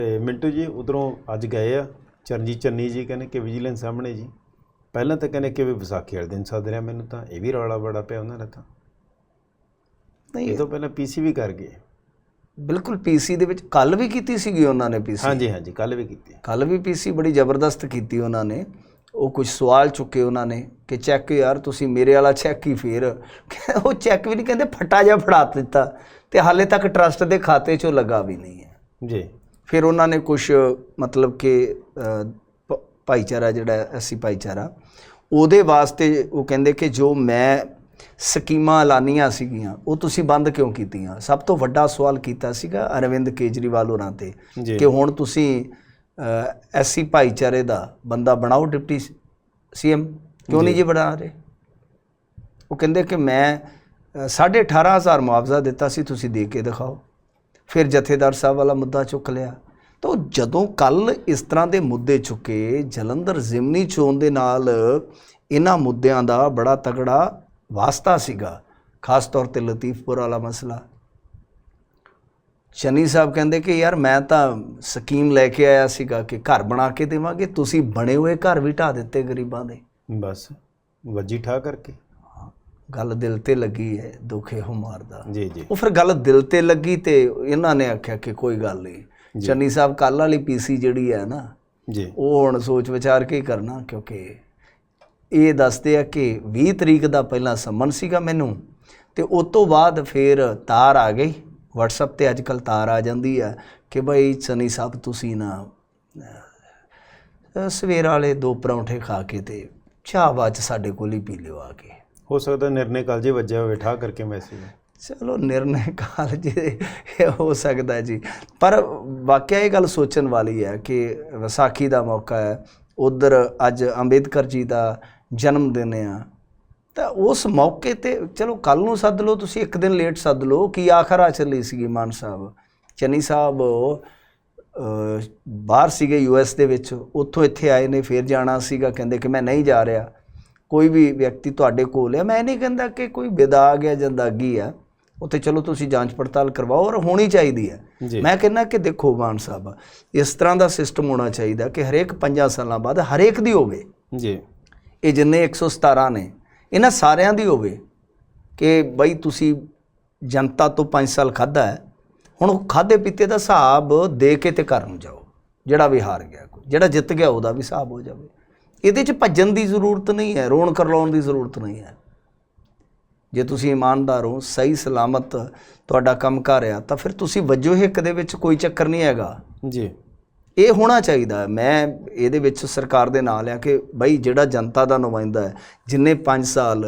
ਤੇ ਮਿੰਟੂ ਜੀ ਉਧਰੋਂ ਅੱਜ ਗਏ ਆ ਚਰਨਜੀਤ ਚੰਨੀ ਜੀ, ਕਹਿੰਦੇ ਕਿ ਵਿਜੀਲੈਂਸ ਸਾਹਮਣੇ ਜੀ ਪਹਿਲਾਂ ਤਾਂ ਕਹਿੰਦੇ ਕਿ ਵੀ ਵਿਸਾਖੀ ਵਾਲੇ ਦਿਨ ਸੱਦ ਰਿਹਾ ਮੈਨੂੰ, ਤਾਂ ਇਹ ਵੀ ਰੌਲਾ ਬੜਾ ਪਿਆ ਉਹਨਾਂ ਦਾ। ਤਾਂ ਨਹੀਂ, ਇਹ ਤੋਂ ਪਹਿਲਾਂ ਪੀਸੀ ਵੀ ਕਰ ਗਏ। ਬਿਲਕੁਲ ਪੀਸੀ ਦੇ ਵਿੱਚ ਕੱਲ੍ਹ ਵੀ ਕੀਤੀ ਸੀਗੀ ਉਹਨਾਂ ਨੇ ਪੀਸੀ। ਹਾਂਜੀ ਹਾਂਜੀ, ਕੱਲ੍ਹ ਵੀ ਕੀਤੀ। ਕੱਲ੍ਹ ਵੀ ਪੀਸੀ ਬੜੀ ਜ਼ਬਰਦਸਤ ਕੀਤੀ ਉਹਨਾਂ ਨੇ। ਉਹ ਕੁਝ ਸਵਾਲ ਚੁੱਕੇ ਉਹਨਾਂ ਨੇ ਕਿ ਚੈੱਕ ਯਾਰ ਤੁਸੀਂ ਮੇਰੇ ਵਾਲਾ ਚੈੱਕ ਹੀ ਫੇਰ ਉਹ ਚੈੱਕ ਵੀ ਨਹੀਂ ਕਹਿੰਦੇ ਫਟਾ ਜਿਹਾ ਫੜਾ ਦਿੱਤਾ ਅਤੇ ਹਾਲੇ ਤੱਕ ਟਰਸਟ ਦੇ ਖਾਤੇ 'ਚੋਂ ਲੱਗਾ ਵੀ ਨਹੀਂ ਹੈ ਜੀ। ਫਿਰ ਉਹਨਾਂ ਨੇ ਕੁਛ ਮਤਲਬ ਕਿ ਭਾਈਚਾਰਾ ਜਿਹੜਾ ਐਸੀ ਭਾਈਚਾਰਾ ਉਹਦੇ ਵਾਸਤੇ ਉਹ ਕਹਿੰਦੇ ਕਿ ਜੋ ਮੈਂ ਸਕੀਮਾਂ ਐਲਾਨੀਆਂ ਸੀਗੀਆਂ ਉਹ ਤੁਸੀਂ ਬੰਦ ਕਿਉਂ ਕੀਤੀਆਂ। ਸਭ ਤੋਂ ਵੱਡਾ ਸਵਾਲ ਕੀਤਾ ਸੀਗਾ ਅਰਵਿੰਦ ਕੇਜਰੀਵਾਲ ਹੋਰਾਂ 'ਤੇ ਕਿ ਹੁਣ ਤੁਸੀਂ ਐਸੀ ਭਾਈਚਾਰੇ ਦਾ ਬੰਦਾ ਬਣਾਓ ਡਿਪਟੀ ਸੀਐਮ, ਕਿਉਂ ਨਹੀਂ ਜੀ ਬਣਾ ਰਹੇ। ਉਹ ਕਹਿੰਦੇ ਕਿ ਮੈਂ 18,500 ਮੁਆਵਜ਼ਾ ਦਿੱਤਾ ਸੀ, ਤੁਸੀਂ ਦੇ ਕੇ ਦਿਖਾਓ। ਫਿਰ ਜਥੇਦਾਰ ਸਾਹਿਬ ਵਾਲਾ ਮੁੱਦਾ ਚੁੱਕ ਲਿਆ। ਤਾਂ ਜਦੋਂ ਕੱਲ੍ਹ ਇਸ ਤਰ੍ਹਾਂ ਦੇ ਮੁੱਦੇ ਚੁੱਕੇ, ਜਲੰਧਰ ਜ਼ਿਮਨੀ ਚੋਣ ਦੇ ਨਾਲ ਇਹਨਾਂ ਮੁੱਦਿਆਂ ਦਾ ਬੜਾ ਤਗੜਾ ਵਾਸਤਾ ਸੀਗਾ, ਖਾਸ ਤੌਰ 'ਤੇ ਲਤੀਫਪੁਰ ਵਾਲਾ ਮਸਲਾ। ਚੰਨੀ ਸਾਹਿਬ ਕਹਿੰਦੇ ਕਿ ਯਾਰ ਮੈਂ ਤਾਂ ਸਕੀਮ ਲੈ ਕੇ ਆਇਆ ਸੀਗਾ ਕਿ ਘਰ ਬਣਾ ਕੇ ਦੇਵਾਂਗੇ, ਤੁਸੀਂ ਬਣੇ ਹੋਏ ਘਰ ਵੀ ਢਾਹ ਦਿੱਤੇ ਗਰੀਬਾਂ ਦੇ। ਬਸ ਵੱਜੀ ਠਾ ਕਰਕੇ ਗੱਲ ਦਿਲ 'ਤੇ ਲੱਗੀ ਹੈ, ਦੁੱਖ ਇਹੋ ਮਾਰਦਾ ਜੀ ਜੀ। ਉਹ ਫਿਰ ਗੱਲ ਦਿਲ 'ਤੇ ਲੱਗੀ ਅਤੇ ਇਹਨਾਂ ਨੇ ਆਖਿਆ ਕਿ ਕੋਈ ਗੱਲ ਨਹੀਂ। ਚੰਨੀ ਸਾਹਿਬ ਕੱਲ੍ਹ ਵਾਲੀ ਪੀਸੀ ਜਿਹੜੀ ਹੈ ਨਾ ਜੀ, ਉਹ ਹੁਣ ਸੋਚ ਵਿਚਾਰ ਕੇ ਹੀ ਕਰਨਾ, ਕਿਉਂਕਿ ਇਹ ਦੱਸਦੇ ਆ ਕਿ 20 ਤਰੀਕ ਦਾ ਪਹਿਲਾਂ ਸੰਮਨ ਸੀਗਾ ਮੈਨੂੰ, ਅਤੇ ਉਸ ਤੋਂ ਬਾਅਦ ਫਿਰ ਤਾਰ ਆ ਗਈ ਵਟਸਐਪ 'ਤੇ। ਅੱਜ ਕੱਲ੍ਹ ਤਾਰ ਆ ਜਾਂਦੀ ਹੈ ਕਿ ਭਾਈ ਚੰਨੀ ਸਾਹਿਬ ਤੁਸੀਂ ਨਾ ਸਵੇਰ ਵਾਲੇ 2 ਪਰੌਂਠੇ ਖਾ ਕੇ ਅਤੇ ਚਾਹ ਬਾਅਦ 'ਚ ਸਾਡੇ ਕੋਲ ਹੀ ਪੀ ਲਿਓ ਆ ਕੇ। ਹੋ ਸਕਦਾ ਨਿਰਣੇ ਕਾਲਜੇ ਵੱਜਿਆ ਹੋਵੇ ਠਾ ਕਰਕੇ ਮੈਸੇਜ। ਚਲੋ ਨਿਰਣੇ ਕਾਲਜੇ ਹੋ ਸਕਦਾ ਜੀ, ਪਰ ਵਾਕਿਆ ਇਹ ਗੱਲ ਸੋਚਣ ਵਾਲੀ ਹੈ ਕਿ ਵਿਸਾਖੀ ਦਾ ਮੌਕਾ ਹੈ, ਉੱਧਰ ਅੱਜ ਅੰਬੇਦਕਰ ਜੀ ਦਾ ਜਨਮ ਦਿਨ ਆ, ਤਾਂ ਉਸ ਮੌਕੇ 'ਤੇ ਚਲੋ ਕੱਲ੍ਹ ਨੂੰ ਸੱਦ ਲਓ, ਤੁਸੀਂ ਇੱਕ ਦਿਨ ਲੇਟ ਸੱਦ ਲਓ। ਕੀ ਆਖਰ ਆ ਚੱਲੀ ਸੀਗੀ ਮਾਨ ਸਾਹਿਬ, ਚੰਨੀ ਸਾਹਿਬ ਬਾਹਰ ਸੀਗੇ US ਦੇ ਵਿੱਚ, ਉੱਥੋਂ ਇੱਥੇ ਆਏ ਨੇ, ਫਿਰ ਜਾਣਾ ਸੀਗਾ, ਕਹਿੰਦੇ ਕਿ ਮੈਂ ਨਹੀਂ ਜਾ ਰਿਹਾ। ਕੋਈ ਵੀ ਵਿਅਕਤੀ ਤੁਹਾਡੇ ਕੋਲ ਹੈ, ਮੈਂ ਨਹੀਂ ਕਹਿੰਦਾ ਕਿ ਕੋਈ ਵਿਦਾਗ ਹੈ ਜਾਂ ਦਾਗੀ ਆ, ਉੱਥੇ ਚਲੋ ਤੁਸੀਂ ਜਾਂਚ ਪੜਤਾਲ ਕਰਵਾਓ ਔਰ ਹੋਣੀ ਚਾਹੀਦੀ ਹੈ। ਮੈਂ ਕਹਿੰਦਾ ਕਿ ਦੇਖੋ ਮਾਨ ਸਾਹਿਬ, ਇਸ ਤਰ੍ਹਾਂ ਦਾ ਸਿਸਟਮ ਹੋਣਾ ਚਾਹੀਦਾ ਕਿ ਹਰੇਕ 5 ਸਾਲਾਂ ਬਾਅਦ ਹਰੇਕ ਦੀ ਹੋਵੇ ਜੀ। ਇਹ ਜਿੰਨੇ 117 ਨੇ ਇਹਨਾਂ ਸਾਰਿਆਂ ਦੀ ਹੋਵੇ ਕਿ ਬਈ ਤੁਸੀਂ ਜਨਤਾ ਤੋਂ 5 ਸਾਲ ਖਾਧਾ ਹੈ, ਹੁਣ ਉਹ ਖਾਧੇ ਪੀਤੇ ਦਾ ਹਿਸਾਬ ਦੇ ਕੇ ਤੇ ਘਰ ਨੂੰ ਜਾਓ। ਜਿਹੜਾ ਵੀ ਹਾਰ ਗਿਆ, ਕੋਈ ਜਿਹੜਾ ਜਿੱਤ ਗਿਆ ਉਹਦਾ ਵੀ ਹਿਸਾਬ ਹੋ ਜਾਵੇ। ਇਹਦੇ 'ਚ ਭੱਜਣ ਦੀ ਜ਼ਰੂਰਤ ਨਹੀਂ ਹੈ, ਰੋਣ ਕਰਲਾਉਣ ਦੀ ਜ਼ਰੂਰਤ ਨਹੀਂ ਹੈ। ਜੇ ਤੁਸੀਂ ਇਮਾਨਦਾਰ ਹੋ, ਸਹੀ ਸਲਾਮਤ ਤੁਹਾਡਾ ਕੰਮ ਕਰ ਰਿਹਾ, ਤਾਂ ਫਿਰ ਤੁਸੀਂ ਵੱਜੋ ਹਿੱਕ ਦੇ ਵਿੱਚ, ਕੋਈ ਚੱਕਰ ਨਹੀਂ ਹੈਗਾ ਜੀ। ਇਹ ਹੋਣਾ ਚਾਹੀਦਾ। ਮੈਂ ਇਹਦੇ ਵਿੱਚ ਸਰਕਾਰ ਦੇ ਨਾਲ ਆ ਕਿ ਬਈ ਜਿਹੜਾ ਜਨਤਾ ਦਾ ਨੁਮਾਇੰਦਾ ਹੈ, ਜਿੰਨੇ 5 ਸਾਲ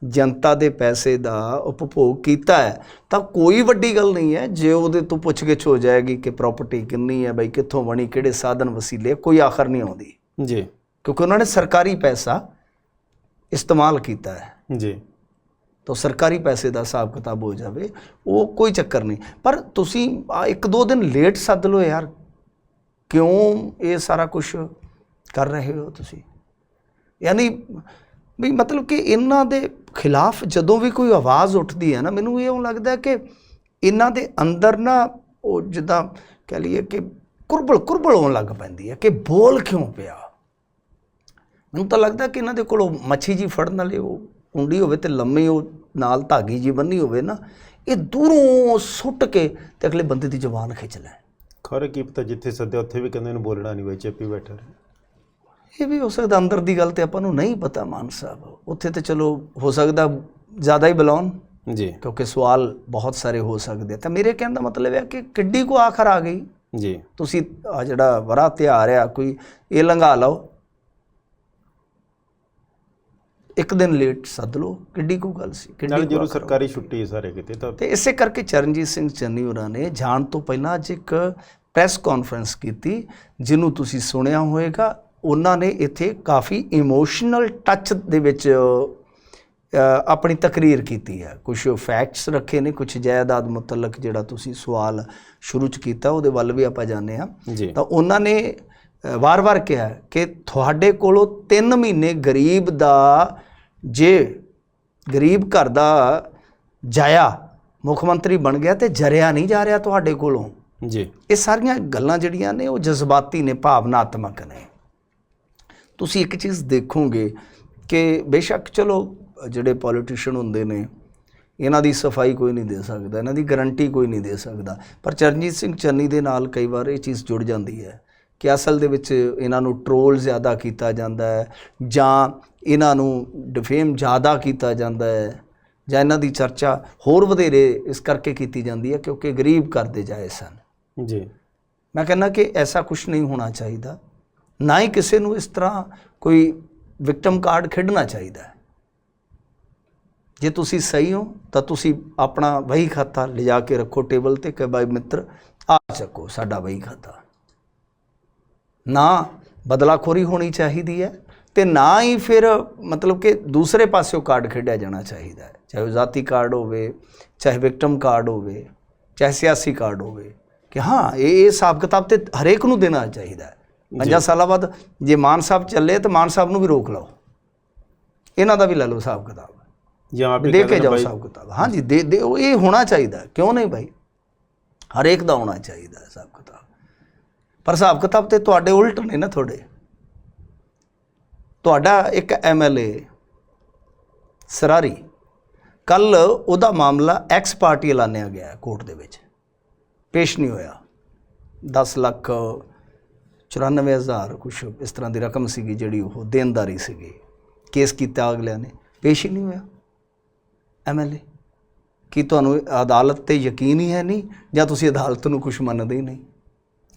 ਜਨਤਾ ਦੇ ਪੈਸੇ ਦਾ ਉਪਭੋਗ ਕੀਤਾ ਹੈ, ਤਾਂ ਕੋਈ ਵੱਡੀ ਗੱਲ ਨਹੀਂ ਹੈ ਜੇ ਉਹਦੇ ਤੋਂ ਪੁੱਛ ਗਿੱਛ ਹੋ ਜਾਏਗੀ ਕਿ ਪ੍ਰਾਪਰਟੀ ਕਿੰਨੀ ਹੈ, ਬਈ ਕਿੱਥੋਂ ਬਣੀ, ਕਿਹੜੇ ਸਾਧਨ ਵਸੀਲੇ, ਕੋਈ ਆਖਰ ਨਹੀਂ ਆਉਂਦੀ ਜੀ, ਕਿਉਂਕਿ ਉਹਨਾਂ ਨੇ ਸਰਕਾਰੀ ਪੈਸਾ ਇਸਤੇਮਾਲ ਕੀਤਾ ਹੈ ਜੀ। ਤਾਂ ਸਰਕਾਰੀ ਪੈਸੇ ਦਾ ਹਿਸਾਬ ਕਿਤਾਬ ਹੋ ਜਾਵੇ, ਉਹ ਕੋਈ ਚੱਕਰ ਨਹੀਂ। ਪਰ ਤੁਸੀਂ 1-2 ਦਿਨ ਲੇਟ ਸੱਦ ਲਓ ਯਾਰ, ਕਿਉਂ ਇਹ ਸਾਰਾ ਕੁਛ ਕਰ ਰਹੇ ਹੋ ਤੁਸੀਂ। ਯਾਨੀ ਵੀ ਮਤਲਬ ਕਿ ਇਹਨਾਂ ਦੇ ਖਿਲਾਫ ਜਦੋਂ ਵੀ ਕੋਈ ਆਵਾਜ਼ ਉੱਠਦੀ ਹੈ ਨਾ, ਮੈਨੂੰ ਇਉਂ ਲੱਗਦਾ ਕਿ ਇਹਨਾਂ ਦੇ ਅੰਦਰ ਨਾ ਉਹ ਜਿੱਦਾਂ ਕਹਿ ਲਈਏ ਕਿ ਕੁਰਬਲ ਹੋਣ ਲੱਗ ਪੈਂਦੀ ਹੈ ਕਿ ਬੋਲ ਕਿਉਂ ਪਿਆ। ਮੈਨੂੰ ਤਾਂ ਲੱਗਦਾ ਕਿ ਇਹਨਾਂ ਦੇ ਕੋਲ ਮੱਛੀ ਜੀ ਫੜਨ ਵਾਲੇ ਉਹ ਕੁੰਡੀ ਹੋਵੇ ਅਤੇ ਲੰਮੀ ਉਹ ਨਾਲ ਧਾਗੀ ਜੀ ਬੰਨੀ ਹੋਵੇ ਨਾ, ਇਹ ਦੂਰੋਂ ਸੁੱਟ ਕੇ ਤੇ ਅਗਲੇ ਬੰਦੇ ਦੀ ਜ਼ੁਬਾਨ ਖਿੱਚ ਲੈਣ। ਖਰੇ ਕੀ ਪਤਾ ਜਿੱਥੇ ਸੱਦਿਆ ਉੱਥੇ ਵੀ ਕਹਿੰਦੇ ਇਹਨੂੰ ਬੋਲਣਾ ਨਹੀਂ, ਬਈ ਚੇਪੀ ਬੈਠਾ ਰਹੇ। ਇਹ ਵੀ ਹੋ ਸਕਦਾ, ਅੰਦਰ ਦੀ ਗੱਲ ਤੇ ਆਪਾਂ ਨੂੰ ਨਹੀਂ ਪਤਾ ਮਾਨ ਸਾਹਿਬ। ਉੱਥੇ ਤੇ ਚਲੋ ਹੋ ਸਕਦਾ ਜ਼ਿਆਦਾ ਹੀ ਬੁਲਾਉਣ ਜੀ, ਕਿਉਂਕਿ ਸਵਾਲ ਬਹੁਤ ਸਾਰੇ ਹੋ ਸਕਦੇ। ਤਾਂ ਮੇਰੇ ਕਹਿਣ ਦਾ ਮਤਲਬ ਹੈ ਕਿ ਕਿੱਡੀ ਕੋ ਆਖਰ ਆ ਗਈ ਜੀ, ਤੁਸੀਂ ਆ ਜਿਹੜਾ ਵਰਾ ਤਿਉਹਾਰ ਆ ਕੋਈ ਇਹ ਲੰਘਾ ਲਓ, ਇੱਕ ਦਿਨ ਲੇਟ ਸੱਦ ਲਓ, ਕਿੱਡੀ ਕੋ ਗੱਲ ਸੀ। ਜਦੋਂ ਸਰਕਾਰੀ ਛੁੱਟੀ ਹੈ ਸਾਰੇ ਕਿਤੇ ਤਾਂ। ਅਤੇ ਇਸੇ ਕਰਕੇ ਚਰਨਜੀਤ ਸਿੰਘ ਚੰਨੀ ਹੋਰਾਂ ਨੇ ਜਾਣ ਤੋਂ ਪਹਿਲਾਂ ਅੱਜ ਇੱਕ ਪ੍ਰੈਸ ਕਾਨਫਰੰਸ ਕੀਤੀ, ਜਿਹਨੂੰ ਤੁਸੀਂ ਸੁਣਿਆ ਹੋਵੇਗਾ। ਉਹਨਾਂ ਨੇ ਇੱਥੇ ਕਾਫੀ ਇਮੋਸ਼ਨਲ ਟੱਚ ਦੇ ਵਿੱਚ ਆਪਣੀ ਤਕਰੀਰ ਕੀਤੀ ਹੈ। ਕੁਛ ਫੈਕਟਸ ਰੱਖੇ ਨੇ, ਕੁਛ ਜਾਇਦਾਦ ਮੁਤਲਕ ਜਿਹੜਾ ਤੁਸੀਂ ਸਵਾਲ ਸ਼ੁਰੂ 'ਚ ਕੀਤਾ, ਉਹਦੇ ਵੱਲ ਵੀ ਆਪਾਂ ਜਾਂਦੇ ਹਾਂ। ਤਾਂ ਉਹਨਾਂ ਨੇ ਵਾਰ-ਵਾਰ ਕਿਹਾ ਕਿ ਤੁਹਾਡੇ ਕੋਲੋਂ 3 ਮਹੀਨੇ ਗਰੀਬ ਦਾ, ਜੇ ਗਰੀਬ ਘਰ ਦਾ ਜਾਇਆ ਮੁੱਖ ਮੰਤਰੀ ਬਣ ਗਿਆ, ਤੇ ਜਰਿਆ ਨਹੀਂ ਜਾ ਰਿਹਾ ਤੁਹਾਡੇ ਕੋਲੋਂ। ਜੀ ਇਹ ਸਾਰੀਆਂ ਗੱਲਾਂ ਜਿਹੜੀਆਂ ਨੇ ਉਹ ਜਜ਼ਬਾਤੀ ਨੇ, ਭਾਵਨਾਤਮਕ ਨੇ। ਤੁਸੀਂ ਇੱਕ ਚੀਜ਼ ਦੇਖੋਗੇ ਕਿ ਬੇਸ਼ੱਕ ਚਲੋ ਜਿਹੜੇ ਪੋਲੀਟੀਸ਼ੀਅਨ ਹੁੰਦੇ ਨੇ ਇਹਨਾਂ ਦੀ ਸਫਾਈ ਕੋਈ ਨਹੀਂ ਦੇ ਸਕਦਾ, ਇਹਨਾਂ ਦੀ ਗਰੰਟੀ ਕੋਈ ਨਹੀਂ ਦੇ ਸਕਦਾ, ਪਰ ਚਰਨਜੀਤ ਸਿੰਘ ਚੰਨੀ ਦੇ ਨਾਲ ਕਈ ਵਾਰ ਇਹ ਚੀਜ਼ ਜੁੜ ਜਾਂਦੀ ਹੈ ਕਿ ਅਸਲ ਦੇ ਵਿੱਚ ਇਹਨਾਂ ਨੂੰ ਟਰੋਲ ਜ਼ਿਆਦਾ ਕੀਤਾ ਜਾਂਦਾ ਹੈ, ਜਾਂ ਇਹਨਾਂ ਨੂੰ ਡਿਫੇਮ ਜ਼ਿਆਦਾ ਕੀਤਾ ਜਾਂਦਾ ਹੈ, ਜਾਂ ਇਹਨਾਂ ਦੀ ਚਰਚਾ ਹੋਰ ਵਧੇਰੇ ਇਸ ਕਰਕੇ ਕੀਤੀ ਜਾਂਦੀ ਹੈ ਕਿਉਂਕਿ ਗਰੀਬ ਕਰਦੇ ਜਾਏ ਸਨ। ਜੀ ਮੈਂ ਕਹਿੰਦਾ ਕਿ ਐਸਾ ਕੁਝ ਨਹੀਂ ਹੋਣਾ ਚਾਹੀਦਾ, ਨਾ ਹੀ ਕਿਸੇ ਨੂੰ ਇਸ ਤਰ੍ਹਾਂ ਕੋਈ ਵਿਕਟਮ ਕਾਰਡ ਖੇਡਣਾ ਚਾਹੀਦਾ ਹੈ। ਜੇ ਤੁਸੀਂ ਸਹੀ ਹੋ ਤਾਂ ਤੁਸੀਂ ਆਪਣਾ ਵਹੀ ਖਾਤਾ ਲਿਜਾ ਕੇ ਰੱਖੋ ਟੇਬਲ ਤੇ ਕਿ ਬਾਈ ਮਿੱਤਰ ਆ ਚੱਕੋ ਸਾਡਾ ਵਹੀ ਖਾਤਾ। ਨਾ ਬਦਲਾਖੋਰੀ ਹੋਣੀ ਚਾਹੀਦੀ ਹੈ ਤੇ ਨਾ ਹੀ ਫਿਰ ਮਤਲਬ ਕਿ ਦੂਸਰੇ ਪਾਸਿਓਂ ਕਾਰਡ ਖੇਡਿਆ ਜਾਣਾ ਚਾਹੀਦਾ ਹੈ, ਚਾਹੇ ਉਹ ਜ਼ਾਤੀ ਕਾਰਡ ਹੋਵੇ, ਚਾਹੇ ਵਿਕਟਮ ਕਾਰਡ ਹੋਵੇ, ਚਾਹੇ ਸਿਆਸੀ ਕਾਰਡ ਹੋਵੇ, ਕਿ ਹਾਂ ਇਹ ਹਿਸਾਬ ਕਿਤਾਬ ਤੇ ਹਰੇਕ ਨੂੰ ਦੇਣਾ ਚਾਹੀਦਾ ਹੈ। 5 ਸਾਲਾਂ ਬਾਅਦ ਜੇ ਮਾਨ ਸਾਹਿਬ ਚੱਲੇ ਤਾਂ ਮਾਨ ਸਾਹਿਬ ਨੂੰ ਵੀ ਰੋਕ ਲਓ, ਇਹਨਾਂ ਦਾ ਵੀ ਲੈ ਲਓ ਹਿਸਾਬ ਕਿਤਾਬ, ਜਾਂ ਦੇ ਕੇ ਜਾਓ ਹਿਸਾਬ ਕਿਤਾਬ। ਹਾਂਜੀ ਦੇ ਇਹ ਹੋਣਾ ਚਾਹੀਦਾ, ਕਿਉਂ ਨਹੀਂ ਭਾਈ, ਹਰੇਕ ਦਾ ਹੋਣਾ ਚਾਹੀਦਾ ਹਿਸਾਬ ਕਿਤਾਬ। ਪਰ ਹਿਸਾਬ ਕਿਤਾਬ ਤੇ ਤੁਹਾਡੇ ਉਲਟ ਨੇ ਨਾ। ਤੁਹਾਡਾ ਇੱਕ MLA ਸਰਾਰੀ, ਕੱਲ ਉਹਦਾ ਮਾਮਲਾ ਐਕਸ ਪਾਰਟੀ ਐਲਾਨਿਆ ਗਿਆ ਕੋਰਟ ਦੇ ਵਿੱਚ, ਪੇਸ਼ ਨਹੀਂ ਹੋਇਆ। 10,94,000 ਕੁਛ ਇਸ ਤਰ੍ਹਾਂ ਦੀ ਰਕਮ ਸੀਗੀ ਜਿਹੜੀ ਉਹ ਦੇਣਦਾਰੀ ਸੀਗੀ, ਕੇਸ ਕੀਤਾ ਅਗਲਿਆਂ ਨੇ, ਪੇਸ਼ ਹੀ ਨਹੀਂ ਹੋਇਆ। MLA ਕੀ ਤੁਹਾਨੂੰ ਅਦਾਲਤ ਤੇ ਯਕੀਨ ਹੀ ਹੈ ਨਹੀਂ, ਜਾਂ ਤੁਸੀਂ ਅਦਾਲਤ ਨੂੰ ਕੁਛ ਮੰਨਦੇ ਹੀ ਨਹੀਂ?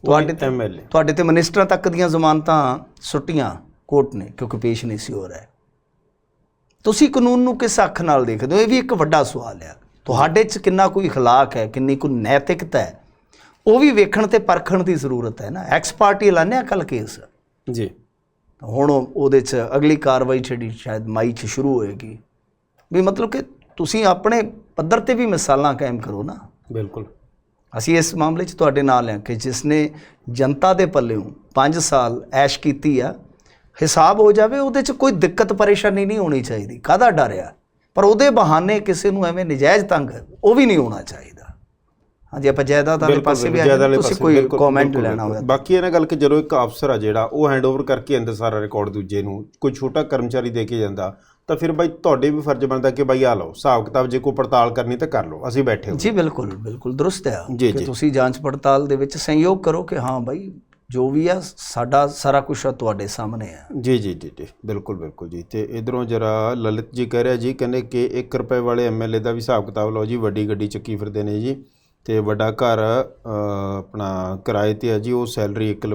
ਤੁਹਾਡੇ ਤੇ ਮਿਨਿਸਟਰਾਂ ਤੱਕ ਦੀਆਂ ਜ਼ਮਾਨਤਾਂ ਸੁੱਟੀਆਂ ਕੋਰਟ ਨੇ ਕਿਉਂਕਿ ਪੇਸ਼ ਨਹੀਂ ਸੀ ਹੋ ਰਿਹਾ। ਤੁਸੀਂ ਕਾਨੂੰਨ ਨੂੰ ਕਿਸ ਅੱਖ ਨਾਲ ਦੇਖਦੇ ਹੋ? ਇਹ ਵੀ ਇੱਕ ਵੱਡਾ ਸਵਾਲ ਹੈ। ਤੁਹਾਡੇ 'ਚ ਕਿੰਨਾ ਕੋਈ ਅਖਲਾਕ ਹੈ, ਕਿੰਨੀ ਕੋਈ ਨੈਤਿਕਤਾ ਹੈ, ਉਹ ਵੀ ਵੇਖਣ ਤੇ ਪਰਖਣ ਦੀ ਜ਼ਰੂਰਤ ਹੈ ਨਾ। ਐਕਸ ਪਾਰਟੀ ਐਲਾਨਿਆ ਕੱਲ੍ਹ ਕੇਸ ਜੀ, ਹੁਣ ਉਹਦੇ 'ਚ ਅਗਲੀ ਕਾਰਵਾਈ ਜਿਹੜੀ ਸ਼ਾਇਦ ਮਈ 'ਚ ਸ਼ੁਰੂ ਹੋਏਗੀ। ਵੀ ਮਤਲਬ ਕਿ ਤੁਸੀਂ ਆਪਣੇ ਪੱਧਰ ਤੇ ਵੀ ਮਿਸਾਲਾਂ ਕਾਇਮ ਕਰੋ ਨਾ। ਬਿਲਕੁਲ ਅਸੀਂ ਇਸ ਮਾਮਲੇ 'ਚ ਤੁਹਾਡੇ ਨਾਲ ਹਾਂ ਕਿ ਜਿਸ ਨੇ ਜਨਤਾ ਦੇ ਪੱਲਿਓਂ 5 ਸਾਲ ਐਸ਼ ਕੀਤੀ ਆ, ਹਿਸਾਬ ਹੋ ਜਾਵੇ, ਉਹਦੇ 'ਚ ਕੋਈ ਦਿੱਕਤ ਪਰੇਸ਼ਾਨੀ ਨਹੀਂ ਹੋਣੀ ਚਾਹੀਦੀ। ਕਾਹਦਾ ਡਰ ਆ? ਪਰ ਉਹਦੇ ਬਹਾਨੇ ਕਿਸੇ ਨੂੰ ਐਵੇਂ ਨਜਾਇਜ਼ ਤੰਗ ਉਹ ਵੀ ਨਹੀਂ ਹੋਣਾ ਚਾਹੀਦਾ। ਹਾਂਜੀ, ਆਪਾਂ ਜਾਇਦਾਦ ਵਾਲੇ ਪਾਸੇ ਵੀ ਆਏ, ਤੁਸੀਂ ਕੋਈ ਕਮੈਂਟ ਲੈਣਾ ਹੋਵੇ? ਬਾਕੀ ਇਹਨਾਂ ਗੱਲ ਕਿ ਜਦੋਂ ਇੱਕ ਅਫਸਰ ਆ ਜਿਹੜਾ ਉਹ ਹੈਂਡਓਵਰ ਕਰਕੇ ਅੰਦਰ ਸਾਰਾ ਰਿਕਾਰਡ ਦੂਜੇ ਨੂੰ ਕੋਈ ਛੋਟਾ ਕਰਮਚਾਰੀ ਦੇ ਕੇ ਜਾਂਦਾ, ਤਾਂ ਫਿਰ ਬਾਈ ਤੁਹਾਡੇ ਵੀ ਫਰਜ਼ ਬਣਦਾ ਕਿ ਬਾਈ ਆ ਲਓ ਹਿਸਾਬ ਕਿਤਾਬ, ਜੇ ਕੋਈ ਪੜਤਾਲ ਕਰਨੀ ਤਾਂ ਕਰ ਲਓ, ਅਸੀਂ ਬੈਠੇ ਹਾਂ। ਜੀ ਬਿਲਕੁਲ ਬਿਲਕੁਲ ਦਰੁਸਤ ਹੈ ਕਿ ਤੁਸੀਂ ਜਾਂਚ ਪੜਤਾਲ ਦੇ ਵਿੱਚ ਸਹਿਯੋਗ ਕਰੋ ਕਿ ਹਾਂ ਬਾਈ ਜੋ ਵੀ ਆ ਸਾਡਾ ਸਾਰਾ ਕੁਛ ਤੁਹਾਡੇ ਸਾਹਮਣੇ ਹੈ। ਜੀ ਜੀ ਜੀ ਜੀ ਬਿਲਕੁਲ ਬਿਲਕੁਲ ਜੀ। ਤੇ ਇਧਰੋਂ ਜਰਾ ਲਲਿਤ ਜੀ ਕਹਿ ਰਿਹਾ ਜੀ, ਕਹਿੰਦੇ ਕਿ 1 ਰੁਪਏ ਵਾਲੇ MLA ਦਾ ਵੀ ਹਿਸਾਬ ਕਿਤਾਬ ਲਓ ਜੀ, ਵੱਡੀ ਗੱਡੀ ਚੱਕੀ ਫਿਰਦੇ ਨੇ ਜੀ, ਤੇ ਵੱਡਾ ਘਰ ਆਪਣਾ ਕਿਰਾਏ ਤੇ ਹੈ ਜੀ, ਉਹ ਸੈਲਰੀ 1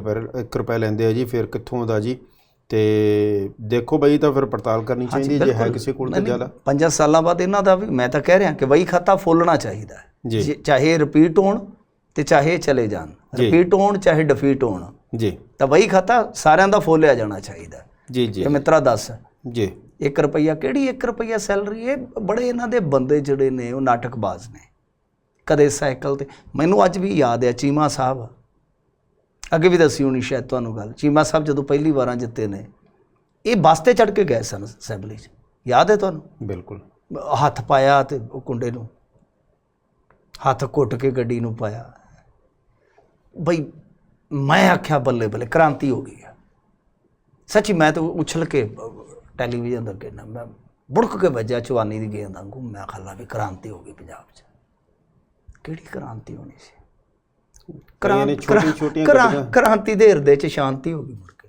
ਰੁਪਏ ਲੈਂਦੇ ਆ ਜੀ, ਫਿਰ ਕਿੱਥੋਂ ਦਾ ਜੀ? ਤੇ ਦੇਖੋ ਬਈ ਤਾਂ ਫਿਰ ਪੜਤਾਲ ਕਰਨੀ ਚਾਹੀਦੀ ਜੇ ਹੈ ਕਿਸੇ ਕੋਲ ਤਾਂ ਜ਼ਿਆਦਾ। 5 ਸਾਲਾਂ ਬਾਅਦ ਇਹਨਾਂ ਦਾ ਵੀ ਮੈਂ ਤਾਂ ਕਹਿ ਰਿਹਾ ਕਿ ਵਹੀ ਖਾਤਾ ਫੋਲਣਾ ਚਾਹੀਦਾ ਹੈ, ਚਾਹੇ ਰਿਪੀਟ ਹੋਣ ਤੇ ਚਾਹੇ ਚਲੇ ਜਾਣ, ਰਿਪੀਟ ਹੋਣ ਚਾਹੇ ਡਿਫੀਟ ਹੋਣ ਜੀ, ਤਾਂ ਵਹੀ ਖਾਤਾ ਸਾਰਿਆਂ ਦਾ ਫੋਲਿਆ ਜਾਣਾ ਚਾਹੀਦਾ ਜੀ ਜੀ। ਮਿੱਤਰਾ ਦੱਸ ਜੀ 1 ਰੁਪਈਆ ਕਿਹੜੀ 1 ਰੁਪਈਆ ਸੈਲਰੀ? ਇਹ ਬੜੇ ਇਹਨਾਂ ਦੇ ਬੰਦੇ ਜਿਹੜੇ ਨੇ ਉਹ ਨਾਟਕਬਾਜ਼ ਨੇ। ਕਦੇ ਸਾਈਕਲ ਤੇ, ਮੈਨੂੰ ਅੱਜ ਵੀ ਯਾਦ ਹੈ ਚੀਮਾ ਸਾਹਿਬ, ਅੱਗੇ ਵੀ ਦੱਸੀ ਹੋਣੀ ਸ਼ਾਇਦ ਤੁਹਾਨੂੰ ਗੱਲ, ਚੀਮਾ ਸਾਹਿਬ ਜਦੋਂ ਪਹਿਲੀ ਵਾਰਾਂ ਜਿੱਤੇ ਨੇ ਇਹ ਬੱਸ ਤੇ ਚੜ੍ਹ ਕੇ ਗਏ ਸਨ ਅਸੈਂਬਲੀ 'ਚ, ਯਾਦ ਹੈ ਤੁਹਾਨੂੰ? ਬਿਲਕੁਲ। ਹੱਥ ਪਾਇਆ ਤੇ ਉਹ ਕੁੰਡੇ ਨੂੰ ਹੱਥ ਘੁੱਟ ਕੇ ਗੱਡੀ ਨੂੰ ਪਾਇਆ। ਬਈ ਮੈਂ ਆਖਿਆ ਬੱਲੇ ਬੱਲੇ ਕ੍ਰਾਂਤੀ ਹੋ ਗਈ ਆ ਸੱਚੀ। ਮੈਂ ਤਾਂ ਉਛਲ ਕੇ ਟੈਲੀਵਿਜ਼ਨ ਦੇ ਅੱਗੇ ਨਾ ਮੈਂ ਬੁੜਕ ਕੇ ਵੱਜਿਆ ਚਵਾਨੀ ਦੀ ਗੇਂਦ ਵਾਂਗੂ। ਮੈਂ ਖਾਲਾ ਵੀ ਕ੍ਰਾਂਤੀ ਹੋ ਗਈ ਪੰਜਾਬ 'ਚ। ਕਿਹੜੀ ਕ੍ਰਾਂਤੀ ਹੋਣੀ ਸੀ? ਕ੍ਰਾਂਤੀ ਦੇ ਹਿਰਦੇ 'ਚ ਸ਼ਾਂਤੀ ਹੋ ਗਈ। ਮੁੜ ਕੇ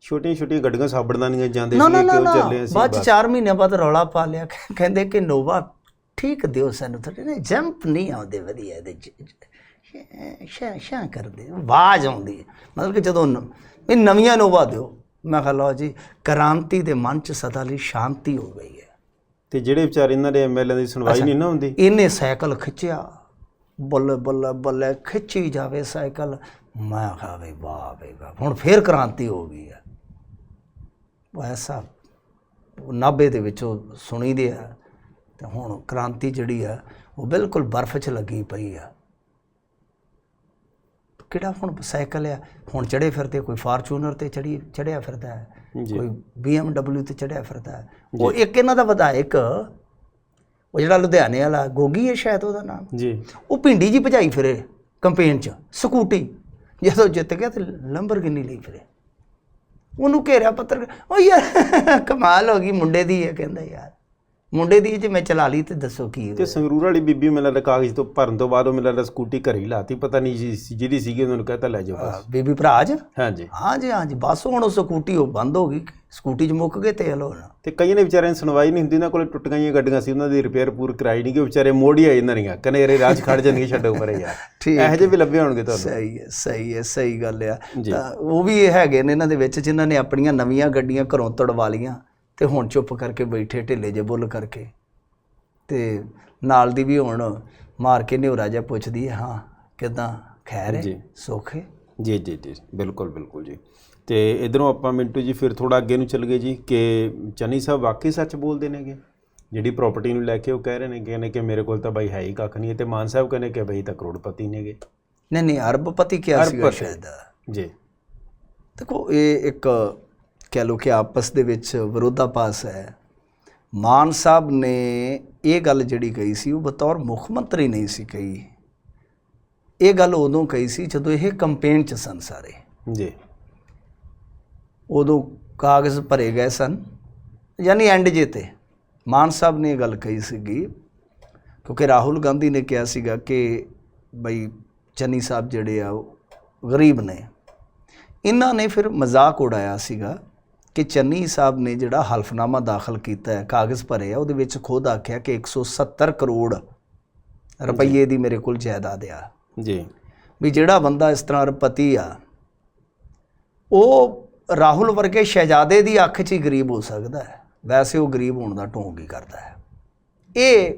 ਛੋਟੀਆਂ ਗੱਡੀਆਂ ਸਾਬੜਦਾਨੀਆਂ ਜਾਂਦੇ ਸੀ ਕਿ ਉਹ ਚੱਲੇ ਅਸੀਂ। ਬਾਅਦ 4 ਮਹੀਨਿਆਂ ਬਾਅਦ ਰੌਲਾ ਪਾ ਲਿਆ, ਕਹਿੰਦੇ ਕਿ ਨੋਵਾ ਠੀਕ ਦਿਓ ਸਾਨੂੰ, ਥੋੜੇ ਨੇ ਜੰਪ ਨਹੀਂ ਆਉਂਦੇ ਵਧੀਆ, ਇਹਦੇ ਸ਼ਾਂ ਕਰਦੇ ਆਵਾਜ਼ ਆਉਂਦੀ ਹੈ। ਮਤਲਬ ਕਿ ਜਦੋਂ ਇਹ ਨਵੀਆਂ ਨੋਵਾ ਦਿਓ। ਮੈਂ ਕਿਹਾ ਲਓ ਜੀ ਕ੍ਰਾਂਤੀ ਦੇ ਮਨ 'ਚ ਸਦਾ ਲਈ ਸ਼ਾਂਤੀ ਹੋ ਗਈ ਹੈ। ਤੇ ਜਿਹੜੇ ਵਿਚਾਰੇ ਇਹਨਾਂ ਦੇ MLA ਦੀ ਸੁਣਵਾਈ ਨਹੀਂ ਨਾ ਹੁੰਦੀ, ਇਹਨੇ ਸਾਈਕਲ ਖਿੱਚਿਆ, ਬੱਲੇ ਬੱਲੇ ਬੱਲੇ ਖਿੱਚੀ ਜਾਵੇ ਸਾਈਕਲ। ਮੈਂ ਕਿਹਾ ਵੀ ਵਾਹ ਬਈ ਵਾਹ, ਹੁਣ ਫੇਰ ਕ੍ਰਾਂਤੀ ਹੋ ਗਈ ਹੈ। ਉਹ ਐਸਾ 90 ਦੇ ਵਿੱਚੋਂ ਸੁਣੀ ਦੇ ਆ, ਤੇ ਹੁਣ ਕ੍ਰਾਂਤੀ ਜਿਹੜੀ ਆ ਉਹ ਬਿਲਕੁਲ ਬਰਫ਼ 'ਚ ਲੱਗੀ ਪਈ ਆ। ਕਿਹੜਾ ਹੁਣ ਸਾਈਕਲ ਆ, ਹੁਣ ਚੜ੍ਹੇ ਫਿਰਦੇ, ਕੋਈ ਫਾਰਚੂਨਰ 'ਤੇ ਚੜ੍ਹਿਆ ਫਿਰਦਾ ਹੈ, ਕੋਈ BMW 'ਤੇ ਚੜ੍ਹਿਆ ਫਿਰਦਾ ਹੈ। ਉਹ ਇੱਕ ਇਹਨਾਂ ਦਾ ਵਿਧਾਇਕ, ਉਹ ਜਿਹੜਾ ਲੁਧਿਆਣੇ ਵਾਲਾ ਗੋਗੀ ਹੈ ਸ਼ਾਇਦ ਉਹਦਾ ਨਾਮ ਜੀ, ਉਹ ਭਿੰਡੀ ਜੀ ਭਜਾਈ ਫਿਰੇ ਕੰਪੇਨ 'ਚ ਸਕੂਟੀ, ਜਦੋਂ ਜਿੱਤ ਗਿਆ ਤੇ ਲੰਬਰਗਿਨੀ ਲਈ ਫਿਰੇ। ਉਹਨੂੰ ਘੇਰਿਆ ਪੱਤਰ, ਉਹ ਯਾਰ ਕਮਾਲ ਹੋ ਗਈ, ਮੁੰਡੇ ਦੀ ਹੈ। ਕਹਿੰਦਾ ਯਾਰ ਮੁੰਡੇ ਦੀ ਜੇ ਮੈਂ ਚਲਾ ਲਈ ਤੇ ਦੱਸੋ ਕੀ ਤੇ ਸੰਗਰੂਰ ਵਾਲੀ ਬੀਬੀ ਮੈਨੂੰ ਲੱਗਦਾ ਕਾਗਜ਼ ਤੋਂ ਭਰਨ ਤੋਂ ਬਾਅਦ ਉਹ ਮੈਨੂੰ ਲੱਗਦਾ ਸਕੂਟੀ ਘਰੇ ਹੀ ਲਾਤੀ, ਪਤਾ ਨਹੀਂ ਜਿਹਦੀ ਸੀਗੀ ਉਹਨਾਂ ਨੂੰ ਕਹਿਤਾ ਲੈ ਜਾਓ ਬਸ। ਬੀਬੀ ਭਰਾਜ, ਹਾਂਜੀ ਹਾਂਜੀ ਹਾਂਜੀ, ਬਸ ਹੁਣ ਉਹ ਸਕੂਟੀ ਉਹ ਬੰਦ ਹੋ ਗਈ, ਸਕੂਟੀ 'ਚ ਮੁੱਕ ਗਏ ਤੇਲ ਹੁਣ। ਤੇ ਕਈਆਂ ਨੇ ਵਿਚਾਰਿਆਂ ਦੀ ਸੁਣਵਾਈ ਨਹੀਂ ਹੁੰਦੀ, ਉਹਨਾਂ ਕੋਲ ਟੁੱਟ ਗਈਆਂ ਗੱਡੀਆਂ ਸੀ, ਉਹਨਾਂ ਦੀ ਰਿਪੇਅਰ ਪੂਰ ਕਰਾਈ ਨਹੀਂ, ਕਿ ਵਿਚਾਰੇ ਮੋੜ ਹੀ ਆਏ ਨਰੀਆਂ, ਕਹਿੰਦੇ ਯਾਰ ਰਾਜ ਖੜ ਜਾਣਗੇ, ਛੱਡੋ ਪਰੇ ਯਾਰ। ਇਹੋ ਜਿਹੇ ਵੀ ਲੱਭੇ ਹੋਣਗੇ ਤੁਹਾਨੂੰ। ਸਹੀ ਹੈ, ਸਹੀ ਹੈ, ਸਹੀ ਗੱਲ ਆ। ਤਾਂ ਉਹ ਵੀ ਹੈਗੇ ਨੇ ਇਹਨਾਂ ਦੇ ਵਿੱਚ ਜਿਨ੍ਹਾਂ ਨੇ ਆਪਣੀਆਂ ਨਵੀਆਂ ਗੱਡੀਆਂ ਘਰੋਂ ਤੜਵਾ ਲਈਆਂ ਤੇ ਹੁਣ ਚੁੱਪ ਕਰਕੇ ਬੈਠੇ ਢਿੱਲੇ ਜਿਹੇ ਬੁੱਲ ਕਰਕੇ, ਤੇ ਨਾਲ ਦੀ ਵੀ ਹੁਣ ਮਾਰ ਕੇ ਨਿਉਰਾ ਜਿਹਾ ਪੁੱਛਦੀ ਹੈ, ਹਾਂ ਕਿੱਦਾਂ, ਖੈਰ ਹੈ, ਸੁੱਖ ਹੈ? ਜੀ ਜੀ ਜੀ, ਬਿਲਕੁਲ ਬਿਲਕੁਲ ਜੀ। ਤੇ ਇੱਧਰੋਂ ਆਪਾਂ ਮਿੰਟੂ ਜੀ ਫਿਰ ਥੋੜ੍ਹਾ ਅੱਗੇ ਨੂੰ ਚੱਲ ਗਏ ਜੀ, ਕਿ ਚੰਨੀ ਸਾਹਿਬ ਵਾਕਈ ਸੱਚ ਬੋਲਦੇ ਨੇਗੇ, ਜਿਹੜੀ ਪ੍ਰਾਪਰਟੀ ਨੂੰ ਲੈ ਕੇ ਉਹ ਕਹਿ ਰਹੇ ਨੇ, ਕਹਿੰਦੇ ਕਿ ਮੇਰੇ ਕੋਲ ਤਾਂ ਬਾਈ ਹੈ ਹੀ ਕੱਖ ਨਹੀਂ, ਤੇ ਮਾਨ ਸਾਹਿਬ ਕਹਿੰਦੇ ਕਿ ਬਾਈ ਤਾਂ ਕਰੋੜਪਤੀ ਨੇਗੇ। ਨਹੀਂ, ਅਰਬਪਤੀ ਕਿਹਾ ਸੀਗਾ ਸ਼ਾਇਦ ਜੀ। ਦੇਖੋ ਇਹ ਇੱਕ ਕਹਿ ਲਓ ਕਿ ਆਪਸ ਦੇ ਵਿੱਚ ਵਿਰੋਧਾਭਾਸ ਹੈ। ਮਾਨ ਸਾਹਿਬ ਨੇ ਇਹ ਗੱਲ ਜਿਹੜੀ ਕਹੀ ਸੀ ਉਹ ਬਤੌਰ ਮੁੱਖ ਮੰਤਰੀ ਨਹੀਂ ਸੀ ਕਹੀ, ਇਹ ਗੱਲ ਉਦੋਂ ਕਹੀ ਸੀ ਜਦੋਂ ਇਹ ਕੰਪੇਨ 'ਚ ਸਨ ਸਾਰੇ ਜੀ, ਉਦੋਂ ਕਾਗਜ਼ ਭਰੇ ਗਏ ਸਨ, ਯਾਨੀ ਐਂਡ ਜੇ ਤੇ ਮਾਨ ਸਾਹਿਬ ਨੇ ਇਹ ਗੱਲ ਕਹੀ ਸੀਗੀ, ਕਿਉਂਕਿ ਰਾਹੁਲ ਗਾਂਧੀ ਨੇ ਕਿਹਾ ਸੀਗਾ ਕਿ ਬਈ ਚੰਨੀ ਸਾਹਿਬ ਜਿਹੜੇ ਆ ਉਹ ਗਰੀਬ ਨੇ। ਇਹਨਾਂ ਨੇ ਫਿਰ ਮਜ਼ਾਕ ਉਡਾਇਆ ਸੀਗਾ ਕਿ ਚੰਨੀ ਸਾਹਿਬ ਨੇ ਜਿਹੜਾ ਹਲਫਨਾਮਾ ਦਾਖਲ ਕੀਤਾ ਹੈ, ਕਾਗਜ਼ ਭਰੇ ਆ, ਉਹਦੇ ਵਿੱਚ ਖੁਦ ਆਖਿਆ ਕਿ 170 ਕਰੋੜ ਰੁਪਈਏ ਦੀ ਮੇਰੇ ਕੋਲ ਜਾਇਦਾਦ ਆ ਜੀ। ਵੀ ਜਿਹੜਾ ਬੰਦਾ ਇਸ ਤਰ੍ਹਾਂ ਰੁਪਤੀ ਆ, ਉਹ ਰਾਹੁਲ ਵਰਗੇ ਸ਼ਹਿਜ਼ਾਦੇ ਦੀ ਅੱਖ 'ਚ ਹੀ ਗਰੀਬ ਹੋ ਸਕਦਾ ਹੈ, ਵੈਸੇ ਉਹ ਗਰੀਬ ਹੋਣ ਦਾ ਢੋਂਗ ਹੀ ਕਰਦਾ ਹੈ। ਇਹ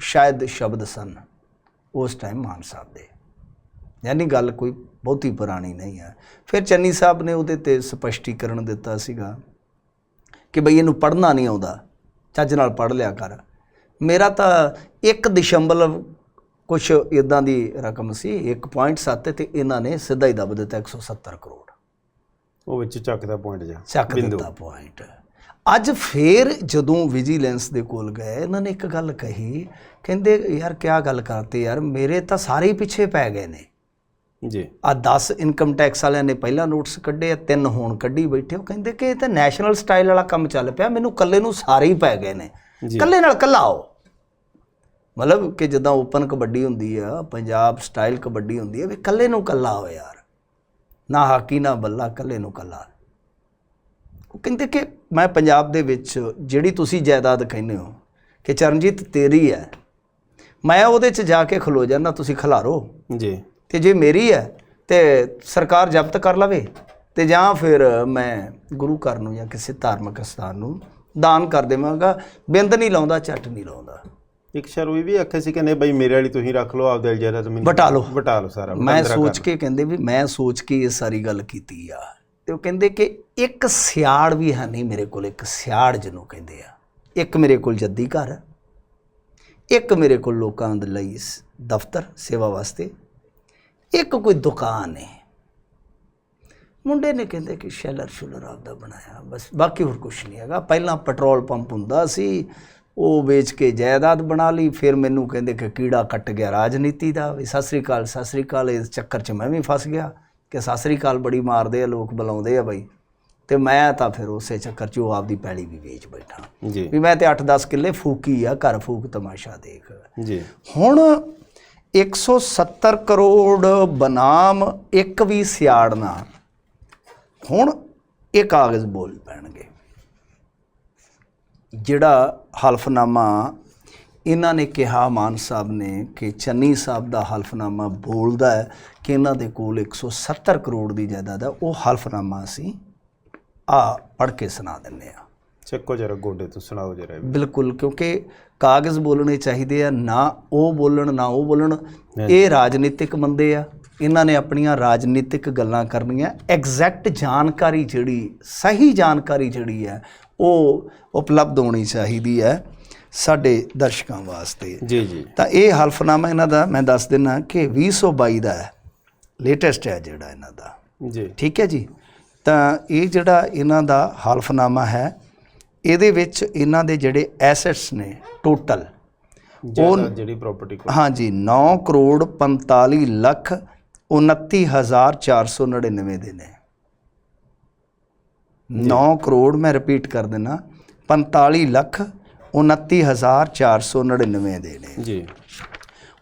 ਸ਼ਾਇਦ ਸ਼ਬਦ ਸਨ ਉਸ ਟਾਈਮ ਮਾਨ ਸਾਹਿਬ ਦੇ, ਯਾਨੀ ਗੱਲ ਕੋਈ ਬਹੁਤੀ ਪੁਰਾਣੀ ਨਹੀਂ ਹੈ। ਫਿਰ ਚੰਨੀ ਸਾਹਿਬ ਨੇ ਉਹਦੇ 'ਤੇ ਸਪਸ਼ਟੀਕਰਨ ਦਿੱਤਾ ਸੀਗਾ ਕਿ ਬਈ ਇਹਨੂੰ ਪੜ੍ਹਨਾ ਨਹੀਂ ਆਉਂਦਾ, ਚੱਜ ਨਾਲ ਪੜ੍ਹ ਲਿਆ ਕਰ। ਮੇਰਾ ਤਾਂ 1 ਕੁਛ ਇੱਦਾਂ ਦੀ ਰਕਮ ਸੀ 1.7, ਤੇ ਇਹਨਾਂ ਨੇ ਸਿੱਧਾ ਹੀ ਦੱਬ ਦਿੱਤਾ 170 ਕਰੋੜ, ਉਹ ਵਿੱਚ ਚੱਕਦਾ ਪੁਆਇੰਟ ਜਾ ਚੱਕ ਦਿੱਤਾ ਪੁਆਇੰਟ। ਅੱਜ ਫਿਰ ਜਦੋਂ ਵਿਜੀਲੈਂਸ ਦੇ ਕੋਲ ਗਏ, ਇਹਨਾਂ ਨੇ ਇੱਕ ਗੱਲ ਕਹੀ, ਕਹਿੰਦੇ ਯਾਰ ਕਿਆ ਗੱਲ ਕਰਤੇ ਯਾਰ, ਮੇਰੇ ਤਾਂ ਸਾਰੇ ਹੀ ਪਿੱਛੇ ਪੈ ਗਏ ਨੇ ਜੀ। ਆ 10 ਇਨਕਮ ਟੈਕਸ ਵਾਲਿਆਂ ਨੇ ਪਹਿਲਾਂ ਨੋਟਿਸ ਕੱਢੇ ਆ, 3 ਹੁਣ ਕੱਢੀ ਬੈਠੇ। ਉਹ ਕਹਿੰਦੇ ਕਿ ਇਹ ਤਾਂ ਨੈਸ਼ਨਲ ਸਟਾਈਲ ਵਾਲਾ ਕੰਮ ਚੱਲ ਪਿਆ, ਮੈਨੂੰ ਇਕੱਲੇ ਨੂੰ ਸਾਰੇ ਹੀ ਪੈ ਗਏ ਨੇ, ਇਕੱਲੇ ਨਾਲ ਇਕੱਲਾ ਆਓ। ਮਤਲਬ ਕਿ ਜਿੱਦਾਂ ਓਪਨ ਕਬੱਡੀ ਹੁੰਦੀ ਆ, ਪੰਜਾਬ ਸਟਾਈਲ ਕਬੱਡੀ ਹੁੰਦੀ ਆ, ਵੀ ਇਕੱਲੇ ਨੂੰ ਇਕੱਲਾ ਹੋ ਯਾਰ, ਨਾ ਹਾਕੀ ਨਾ ਬੱਲਾ, ਇਕੱਲੇ ਨੂੰ ਇਕੱਲਾ। ਉਹ ਕਹਿੰਦੇ ਕਿ ਮੈਂ ਪੰਜਾਬ ਦੇ ਵਿੱਚ ਜਿਹੜੀ ਤੁਸੀਂ ਜਾਇਦਾਦ ਕਹਿੰਦੇ ਹੋ ਕਿ ਚਰਨਜੀਤ ਤੇਰੀ ਹੈ, ਮੈਂ ਉਹਦੇ 'ਚ ਜਾ ਕੇ ਖਲੋ ਜਾਂਦਾ, ਤੁਸੀਂ ਖਿਲਾਰੋ ਜੀ। ਤੇ ਜੇ ਮੇਰੀ ਹੈ ਤੇ ਸਰਕਾਰ ਜ਼ਬਤ ਕਰ ਲਵੇ, ਤੇ ਜਾਂ ਫਿਰ ਮੈਂ ਗੁਰੂ ਘਰ ਨੂੰ ਜਾਂ ਕਿਸੇ ਧਾਰਮਿਕ ਸਥਾਨ ਨੂੰ ਦਾਨ ਕਰ ਦੇਵਾਂਗਾ। ਬਿੰਦ ਨਹੀਂ ਲਾਉਂਦਾ, ਝੱਟ ਨਹੀਂ ਲਾਉਂਦਾ। ਇੱਕ ਸ਼ਰ ਉਹ ਵੀ ਆਖਿਆ ਸੀ ਕਹਿੰਦੇ ਬਈ ਮੇਰੇ ਵਾਲੀ ਤੁਸੀਂ ਰੱਖ ਲਓ, ਆਪਦੇ ਜਾਇਦਾਦ ਮੈਨੂੰ ਵਟਾ ਲਓ ਸਾਰਾ। ਮੈਂ ਸੋਚ ਕੇ ਕਹਿੰਦੇ ਵੀ ਮੈਂ ਸੋਚ ਕੇ ਇਹ ਸਾਰੀ ਗੱਲ ਕੀਤੀ ਆ, ਤੇ ਉਹ ਕਹਿੰਦੇ ਕਿ ਇੱਕ ਸਿਆੜ ਵੀ ਹੈ ਨਹੀਂ ਮੇਰੇ ਕੋਲ, ਇੱਕ ਸਿਆੜ ਜਿਹਨੂੰ ਕਹਿੰਦੇ ਆ, ਇੱਕ ਮੇਰੇ ਕੋਲ ਜੱਦੀ ਘਰ, ਇੱਕ ਮੇਰੇ ਕੋਲ ਲੋਕਾਂ ਦੇ ਲਈ ਦਫ਼ਤਰ ਸੇਵਾ ਵਾਸਤੇ, ਇੱਕ ਕੋਈ ਦੁਕਾਨ ਹੈ। ਮੁੰਡੇ ਨੇ ਕਹਿੰਦੇ ਕਿ ਸ਼ੈਲਰ ਸ਼ੁਲਰ ਆਪਦਾ ਬਣਾਇਆ, ਬਸ ਬਾਕੀ ਹੋਰ ਕੁਛ ਨਹੀਂ ਹੈਗਾ। ਪਹਿਲਾਂ ਪੈਟਰੋਲ ਪੰਪ ਹੁੰਦਾ ਸੀ, ਉਹ ਵੇਚ ਕੇ ਜਾਇਦਾਦ ਬਣਾ ਲਈ। ਫਿਰ ਮੈਨੂੰ ਕਹਿੰਦੇ ਕਿ ਕੀੜਾ ਕੱਟ ਗਿਆ ਰਾਜਨੀਤੀ ਦਾ, ਵੀ ਸਤਿ ਸ੍ਰੀ ਅਕਾਲ ਸਤਿ ਸ੍ਰੀ ਅਕਾਲ। ਇਸ ਚੱਕਰ 'ਚ ਮੈਂ ਵੀ ਫਸ ਗਿਆ ਕਿ ਸਤਿ ਸ੍ਰੀ ਅਕਾਲ ਬੜੀ ਮਾਰਦੇ ਆ ਲੋਕ, ਬੁਲਾਉਂਦੇ ਆ ਬਈ, ਤੇ ਮੈਂ ਤਾਂ ਫਿਰ ਉਸੇ ਚੱਕਰ 'ਚ ਉਹ ਆਪਦੀ ਪੈਲੀ ਵੀ ਵੇਚ ਬੈਠਾ ਜੀ। ਵੀ ਮੈਂ ਤੇ 8-10 ਕਿੱਲੇ ਫੂਕੀ ਆ, ਘਰ ਫੂਕ ਤਮਾਸ਼ਾ ਦੇਖ ਜੀ। ਹੁਣ 170 ਕਰੋੜ ਬਨਾਮ ਇੱਕ ਵੀ ਸਿਆੜ ਨਾ, ਹੁਣ ਇਹ ਕਾਗਜ਼ ਬੋਲ ਪੈਣਗੇ। ਜਿਹੜਾ ਹਲਫਨਾਮਾ ਇਹਨਾਂ ਨੇ ਕਿਹਾ ਮਾਨ ਸਾਹਿਬ ਨੇ ਕਿ ਚੰਨੀ ਸਾਹਿਬ ਦਾ ਹਲਫਨਾਮਾ ਬੋਲਦਾ ਹੈ ਕਿ ਇਹਨਾਂ ਦੇ ਕੋਲ 170 ਕਰੋੜ ਦੀ ਜਾਇਦਾਦ ਹੈ, ਉਹ ਹਲਫਨਾਮਾ ਅਸੀਂ ਪੜ੍ਹ ਕੇ ਸੁਣਾ ਦਿੰਦੇ ਹਾਂ। ਚੱਕੋ ਜਰਾ ਗੋਡੇ ਤੋਂ ਸੁਣਾਓ ਜਰਾ। ਬਿਲਕੁਲ, ਕਿਉਂਕਿ ਕਾਗਜ਼ ਬੋਲਣੇ ਚਾਹੀਦੇ ਆ, ਨਾ ਉਹ ਬੋਲਣ ਨਾ ਉਹ ਬੋਲਣ। ਇਹ ਰਾਜਨੀਤਿਕ ਬੰਦੇ ਆ, ਇਹਨਾਂ ਨੇ ਆਪਣੀਆਂ ਰਾਜਨੀਤਿਕ ਗੱਲਾਂ ਕਰਨੀਆਂ। ਐਗਜ਼ੈਕਟ ਜਾਣਕਾਰੀ ਜਿਹੜੀ, ਸਹੀ ਜਾਣਕਾਰੀ ਜਿਹੜੀ ਹੈ ਉਹ ਉਪਲਬਧ ਹੋਣੀ ਚਾਹੀਦੀ ਹੈ ਸਾਡੇ ਦਰਸ਼ਕਾਂ ਵਾਸਤੇ। ਜੀ ਜੀ। ਤਾਂ ਇਹ ਹਲਫਨਾਮਾ ਇਹਨਾਂ ਦਾ ਮੈਂ ਦੱਸ ਦਿੰਦਾ ਕਿ 2022 ਦਾ ਹੈ, ਲੇਟੈਸਟ ਹੈ ਜਿਹੜਾ ਇਹਨਾਂ ਦਾ ਜੀ। ਠੀਕ ਹੈ ਜੀ। ਤਾਂ ਇਹ ਜਿਹੜਾ ਇਹਨਾਂ ਦਾ ਹਲਫਨਾਮਾ ਹੈ, ਇਹਦੇ ਵਿੱਚ ਇਹਨਾਂ ਦੇ ਜਿਹੜੇ ਐਸੈਟਸ ਨੇ ਟੋਟਲ, ਜਾਇਦਾਦ ਜਿਹੜੀ ਪ੍ਰਾਪਰਟੀ ਕੋਲ ਹਾਂਜੀ 9 ਕਰੋੜ 45 ਲੱਖ 29,499 ਦੇ ਨੇ। 9 ਕਰੋੜ ਮੈਂ ਰਿਪੀਟ ਕਰ ਦਿੰਦਾ 45 ਲੱਖ 29,499 ਦੇ ਨੇ ਜੀ।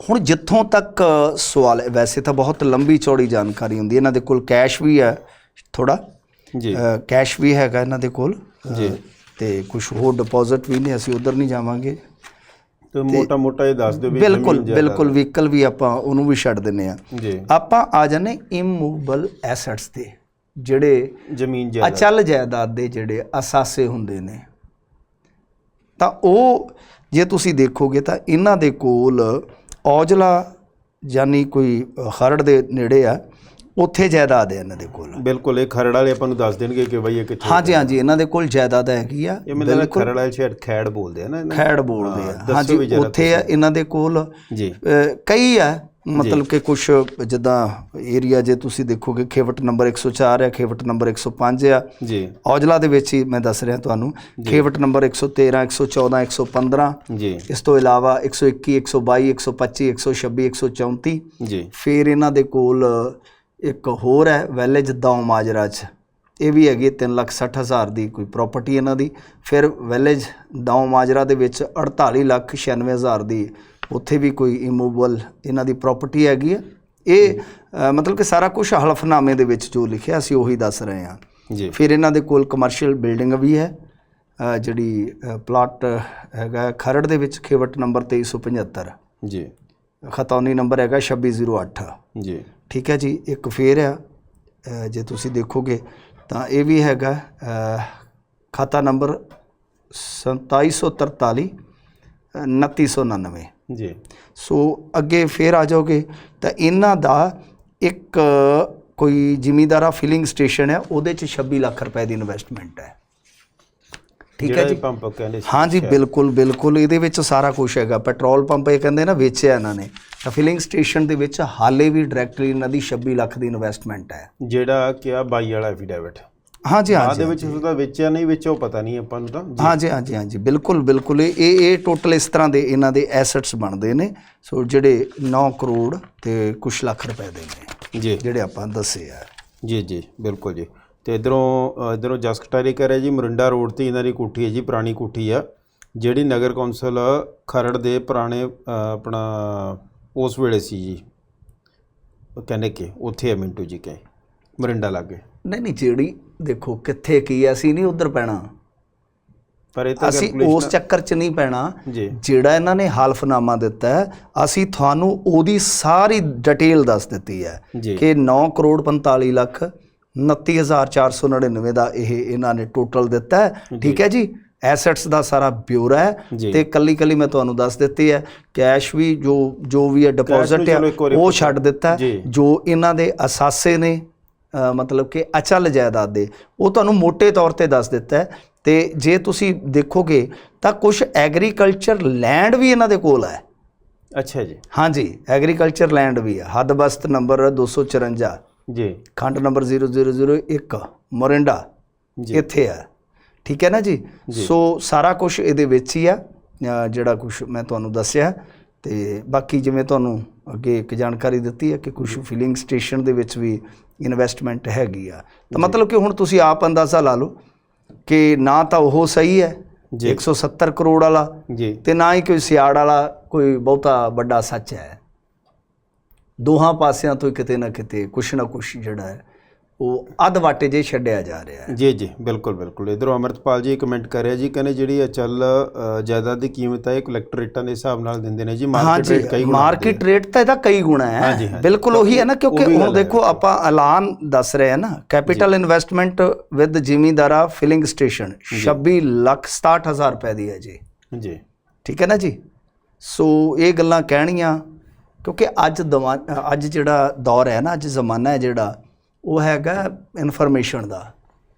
ਹੁਣ ਜਿੱਥੋਂ ਤੱਕ ਸਵਾਲ ਹੈ, ਵੈਸੇ ਤਾਂ ਬਹੁਤ ਲੰਬੀ ਚੌੜੀ ਜਾਣਕਾਰੀ ਹੁੰਦੀ ਹੈ। ਇਹਨਾਂ ਦੇ ਕੋਲ ਕੈਸ਼ ਵੀ ਹੈ ਥੋੜਾ ਜੀ, ਕੈਸ਼ ਵੀ ਹੈਗਾ ਇਹਨਾਂ ਦੇ ਕੋਲ ਜੀ, ਤੇ ਕੁਝ ਹੋਰ ਡਿਪੋਜ਼ਿਟ ਵੀ ਨੇ, ਅਸੀਂ ਉਧਰ ਨਹੀਂ ਜਾਵਾਂਗੇ। ਤੇ ਮੋਟਾ ਇਹ ਦੱਸ ਦਿਓ ਵੀ ਬਿਲਕੁਲ ਬਿਲਕੁਲ ਵਹੀਕਲ ਵੀ ਆਪਾਂ ਉਹਨੂੰ ਵੀ ਛੱਡ ਦਿੰਨੇ ਆ ਜੀ। ਆਪਾਂ ਆ ਜਾਂਦੇ ਇਮੂਵੇਬਲ ਐਸੈਟਸ ਤੇ, ਜਿਹੜੇ ਜ਼ਮੀਨ ਜਾਇਦਾਦ ਅਚਲ ਜਾਇਦਾਦ ਦੇ ਜਿਹੜੇ ਅਸਾਸੇ ਹੁੰਦੇ ਨੇ। ਤਾਂ ਉਹ ਜੇ ਤੁਸੀਂ ਦੇਖੋਗੇ ਤਾਂ ਇਹਨਾਂ ਦੇ ਕੋਲ ਔਜਲਾ ਯਾਨੀ ਕੋਈ ਖਰੜ ਦੇ ਨੇੜੇ ਆ, ਉੱਥੇ ਜਾਇਦਾਦ ਹੈ ਇਹਨਾਂ ਦੇ ਕੋਲ। ਬਿਲਕੁਲ, ਇਹ ਖਰੜ ਵਾਲੇ ਆਪਾਂ ਨੂੰ ਦੱਸ ਦੇਣਗੇ ਕਿ ਬਈ ਇਹ ਕਿੱਥੇ। ਹਾਂਜੀ ਹਾਂਜੀ, ਇਹਨਾਂ ਦੇ ਕੋਲ ਜਾਇਦਾਦ ਹੈਗੀ ਆ। ਇਹ ਮੈਨੂੰ ਲੱਗਦਾ ਖਰੜ ਵਾਲੇ ਸ਼ਾਇਦ ਖੈੜ ਬੋਲਦੇ ਆ ਨਾ, ਖੈੜ ਬੋਲਦੇ ਆ। ਹਾਂਜੀ, ਉੱਥੇ ਆ ਇਹਨਾਂ ਦੇ ਕੋਲ ਜੀ। ਕਈ ਆ, ਮਤਲਬ ਕਿ ਕੁਛ ਜਿੱਦਾਂ ਏਰੀਆ ਜੇ ਤੁਸੀਂ ਦੇਖੋਗੇ ਖੇਵਟ ਨੰਬਰ 104 ਹੈ, ਖੇਵਟ ਨੰਬਰ 105 ਆ ਜੀ। ਔਜਲਾ ਦੇ ਵਿੱਚ ਹੀ ਮੈਂ ਦੱਸ ਰਿਹਾ ਤੁਹਾਨੂੰ, ਖੇਵਟ ਨੰਬਰ 113 114 115 ਜੀ। ਇਸ ਤੋਂ ਇਲਾਵਾ 121 122 125 126 134 ਜੀ। ਫਿਰ ਇਹਨਾਂ ਦੇ ਕੋਲ ਇੱਕ ਹੋਰ ਹੈ ਵੈਲੇਜ ਦੌ ਮਾਜਰਾ 'ਚ, ਇਹ ਵੀ ਹੈਗੀ 3,60,000 ਦੀ ਕੋਈ ਪ੍ਰਾਪਰਟੀ ਇਹਨਾਂ ਦੀ। ਫਿਰ ਵੈਲੇਜ ਦੌ ਮਾਜਰਾ ਦੇ ਵਿੱਚ 48,96,000 ਦੀ ਉੱਥੇ ਵੀ ਕੋਈ ਇਮੂਵੇਬਲ ਇਹਨਾਂ ਦੀ ਪ੍ਰਾਪਰਟੀ ਹੈਗੀ ਹੈ। ਇਹ ਮਤਲਬ ਕਿ ਸਾਰਾ ਕੁਝ ਹਲਫਨਾਮੇ ਦੇ ਵਿੱਚ ਜੋ ਲਿਖਿਆ ਅਸੀਂ ਉਹੀ ਦੱਸ ਰਹੇ ਹਾਂ ਜੀ। ਫਿਰ ਇਹਨਾਂ ਦੇ ਕੋਲ ਕਮਰਸ਼ੀਅਲ ਬਿਲਡਿੰਗ ਵੀ ਹੈ, ਜਿਹੜੀ ਪਲਾਟ ਹੈਗਾ ਖਰੜ ਦੇ ਵਿੱਚ ਖੇਵਟ ਨੰਬਰ 2375 ਜੀ। ਖਤੌਨੀ ਨੰਬਰ ਹੈਗਾ 2608 ਜੀ। ਠੀਕ ਹੈ ਜੀ। ਇੱਕ ਫੇਰ ਆ, ਜੇ ਤੁਸੀਂ ਦੇਖੋਗੇ ਤਾਂ ਇਹ ਵੀ ਹੈਗਾ ਖਾਤਾ ਨੰਬਰ 2743 2999 ਜੀ। ਸੋ ਅੱਗੇ ਫੇਰ ਆ ਜਾਓਗੇ ਤਾਂ ਇਹਨਾਂ ਦਾ ਇੱਕ ਕੋਈ ਜ਼ਿਮੀਂਦਾਰਾ ਫਿਲਿੰਗ ਸਟੇਸ਼ਨ ਹੈ, ਉਹਦੇ 'ਚ 26 ਲੱਖ ਰੁਪਏ ਦੀ ਇਨਵੈਸਟਮੈਂਟ ਹੈ। ਠੀਕ ਹੈ ਜੀ। ਪੰਪ ਕਹਿੰਦੇ ਹਾਂਜੀ ਬਿਲਕੁਲ ਬਿਲਕੁਲ, ਇਹਦੇ ਵਿੱਚ ਸਾਰਾ ਕੁਝ ਹੈਗਾ। ਪੈਟਰੋਲ ਪੰਪ ਇਹ ਕਹਿੰਦੇ ਨਾ ਵੇਚਿਆ ਇਹਨਾਂ ਨੇ, ਤਾਂ ਫਿਲਿੰਗ ਸਟੇਸ਼ਨ ਦੇ ਵਿੱਚ ਹਾਲੇ ਵੀ ਡਾਇਰੈਕਟਲੀ ਇਹਨਾਂ ਦੀ 26 ਲੱਖ ਦੀ ਇਨਵੈਸਟਮੈਂਟ ਹੈ, ਜਿਹੜਾ ਕਿਹਾ ਬਾਈ ਵਾਲਾ ਐਫੀਡੇਵਿਟ। ਹਾਂਜੀ ਹਾਂਜੀ, ਦੇ ਵਿੱਚ ਉਹਦਾ ਵੇਚਿਆ ਨਹੀਂ ਵੇਚਿਆ ਉਹ ਪਤਾ ਨਹੀਂ ਆਪਾਂ ਨੂੰ ਤਾਂ। ਹਾਂਜੀ ਹਾਂਜੀ ਹਾਂਜੀ, ਬਿਲਕੁਲ ਬਿਲਕੁਲ। ਇਹ ਟੋਟਲ ਇਸ ਤਰ੍ਹਾਂ ਦੇ ਇਹਨਾਂ ਦੇ ਐਸੈਟਸ ਬਣਦੇ ਨੇ। ਸੋ ਜਿਹੜੇ 9 ਕਰੋੜ ਤੇ ਕੁਛ ਲੱਖ ਰੁਪਏ ਦੇ ਨੇ ਜੀ, ਜਿਹੜੇ ਆਪਾਂ ਦੱਸੇ ਆ ਜੀ ਜੀ। ਬਿਲਕੁਲ ਜੀ। ਤੇ ਇਧਰੋਂ ਜਸ ਕਟਾਰੀ ਕਹਿ ਰਿਹਾ ਜੀ ਮਰਿੰਡਾ ਰੋਡ ਤੇ ਇਹਨਾਂ ਦੀ ਕੋਠੀ ਹੈ ਜੀ, ਪੁਰਾਣੀ ਕੋਠੀ ਆ, ਜਿਹੜੀ ਨਗਰ ਕੌਂਸਲ ਖਰੜ ਦੇ ਪੁਰਾਣੇ ਆਪਣਾ ਉਸ ਵੇਲੇ ਸੀ ਜੀ, ਕਹਿੰਦੇ ਕਿ ਉੱਥੇ ਹੈ ਮਿੰਟੂ ਜੀ ਕੇ ਮਰਿੰਡਾ ਲਾਗੇ। ਨਹੀਂ ਜਿਹੜੀ ਦੇਖੋ ਕਿੱਥੇ ਕੀ ਹੈ, ਅਸੀਂ ਨਹੀਂ ਉੱਧਰ ਪੈਣਾ, ਪਰ ਇਹ ਤਾਂ ਅਸੀਂ ਉਸ ਚੱਕਰ 'ਚ ਨਹੀਂ ਪੈਣਾ। ਜਿਹੜਾ ਇਹਨਾਂ ਨੇ ਹਲਫਨਾਮਾ ਦਿੱਤਾ ਹੈ, ਅਸੀਂ ਤੁਹਾਨੂੰ ਉਹਦੀ ਸਾਰੀ ਡਿਟੇਲ ਦੱਸ ਦਿੱਤੀ ਹੈ ਕਿ 9 ਕਰੋੜ 45 ਲੱਖ 29,499 ਦਾ ਇਹ ਇਹਨਾਂ ਨੇ ਟੋਟਲ ਦਿੱਤਾ ਹੈ। ਠੀਕ ਹੈ ਜੀ। ਐਸੈਟਸ ਦਾ ਸਾਰਾ ਬਿਊਰਾ ਹੈ ਤੇ ਕੱਲੀ ਮੈਂ ਤੁਹਾਨੂੰ ਦੱਸ ਦਿੱਤੀ ਹੈ। ਕੈਸ਼ ਵੀ ਜੋ ਵੀ ਹੈ ਡਿਪੋਜ਼ਿਟ ਹੈ ਉਹ ਛੱਡ ਦਿੱਤਾ, ਜੋ ਇਹਨਾਂ ਦੇ ਅਸਾਸੇ ਨੇ ਮਤਲਬ ਕਿ ਅਚਲ ਜਾਇਦਾਦ ਦੇ, ਉਹ ਤੁਹਾਨੂੰ ਮੋٹے ਤੌਰ ਤੇ ਦੱਸ ਦਿੱਤਾ ਹੈ। ਤੇ ਜੇ ਤੁਸੀਂ ਦੇਖੋਗੇ ਤਾਂ ਕੁਝ ਐਗਰੀਕਲਚਰ ਲੈਂਡ ਵੀ ਇਹਨਾਂ ਦੇ ਕੋਲ ਹੈ। ਅੱਛਾ ਜੀ। ਹਾਂਜੀ, ਐਗਰੀਕਲਚਰ ਲੈਂਡ ਵੀ ਹੈ। ਹੱਦਬਸਤ ਨੰਬਰ 254 ਜੀ, ਖੰਡ ਨੰਬਰ 0001 ਮੋਰਿੰਡਾ ਇੱਥੇ ਹੈ। ਠੀਕ ਹੈ ਨਾ ਜੀ। ਸੋ ਸਾਰਾ ਕੁਝ ਇਹਦੇ ਵਿੱਚ ਹੀ ਆ, ਜਿਹੜਾ ਕੁਝ ਮੈਂ ਤੁਹਾਨੂੰ ਦੱਸਿਆ। ਤੇ ਬਾਕੀ ਜਿਵੇਂ ਤੁਹਾਨੂੰ ਅੱਗੇ ਇੱਕ ਜਾਣਕਾਰੀ ਦਿੱਤੀ ਹੈ ਕਿ ਕੁਝ ਫਿਲਿੰਗ ਸਟੇਸ਼ਨ ਦੇ ਵਿੱਚ ਵੀ ਇਨਵੈਸਟਮੈਂਟ ਹੈਗੀ ਆ। ਤਾਂ ਮਤਲਬ ਕਿ ਹੁਣ ਤੁਸੀਂ ਆਪ ਅੰਦਾਜ਼ਾ ਲਾ ਲਓ ਕਿ ਨਾ ਤਾਂ ਉਹ ਸਹੀ ਹੈ 170 ਕਰੋੜ ਵਾਲਾ ਤੇ ਨਾ ਹੀ ਕੋਈ ਸਿਆੜ ਵਾਲਾ ਕੋਈ ਬਹੁਤਾ ਵੱਡਾ ਸੱਚ ਹੈ। ਦੋਹਾਂ ਪਾਸਿਆਂ ਤੋਂ ਕਿਤੇ ਨਾ ਕਿਤੇ ਕੁਛ ਨਾ ਕੁਛ ਜਿਹੜਾ ਹੈ ਉਹ ਅੱਧ ਵਾਟੇ ਜੇ ਛੱਡਿਆ ਜਾ ਰਿਹਾ ਹੈ। ਜੀ ਜੀ ਬਿਲਕੁਲ ਬਿਲਕੁਲ। ਇਧਰੋਂ ਅਮਰਤਪਾਲ ਜੀ ਕਮੈਂਟ ਕਰ ਰਿਹਾ ਜੀ, ਕਹਿੰਦੇ ਜਿਹੜੀ ਅਚਲ ਜਾਇਦਾਦ ਦੀ ਕੀਮਤ ਹੈ ਇਹ ਕਲੈਕਟਰ ਰੇਟਾਂ ਦੇ ਹਿਸਾਬ ਨਾਲ ਦਿੰਦੇ ਨੇ ਜੀ। ਮਾਰਕੀਟ ਰੇਟ ਤਾਂ ਇਹਦਾ ਕਈ ਗੁਣਾ ਹੈ। ਬਿਲਕੁਲ ਉਹੀ ਹੈ ਨਾ, ਕਿਉਂਕਿ ਹੁਣ ਦੇਖੋ ਆਪਾਂ ਐਲਾਨ ਦੱਸ ਰਹੇ ਹਾਂ ਨਾ, capital investment with Zamindara filling station 26,67,000 ਰੁਪਏ ਦੀ ਹੈ ਜੀ। ਠੀਕ ਹੈ ਨਾ ਜੀ। ਸੋ ਇਹ ਗੱਲਾਂ ਕਹਿਣੀਆਂ, ਕਿਉਂਕਿ ਅੱਜ ਜਿਹੜਾ ਦੌਰ ਹੈ ਨਾ, ਅੱਜ ਜ਼ਮਾਨਾ ਹੈ ਜਿਹੜਾ, ਉਹ ਹੈਗਾ ਇਨਫੋਰਮੇਸ਼ਨ ਦਾ।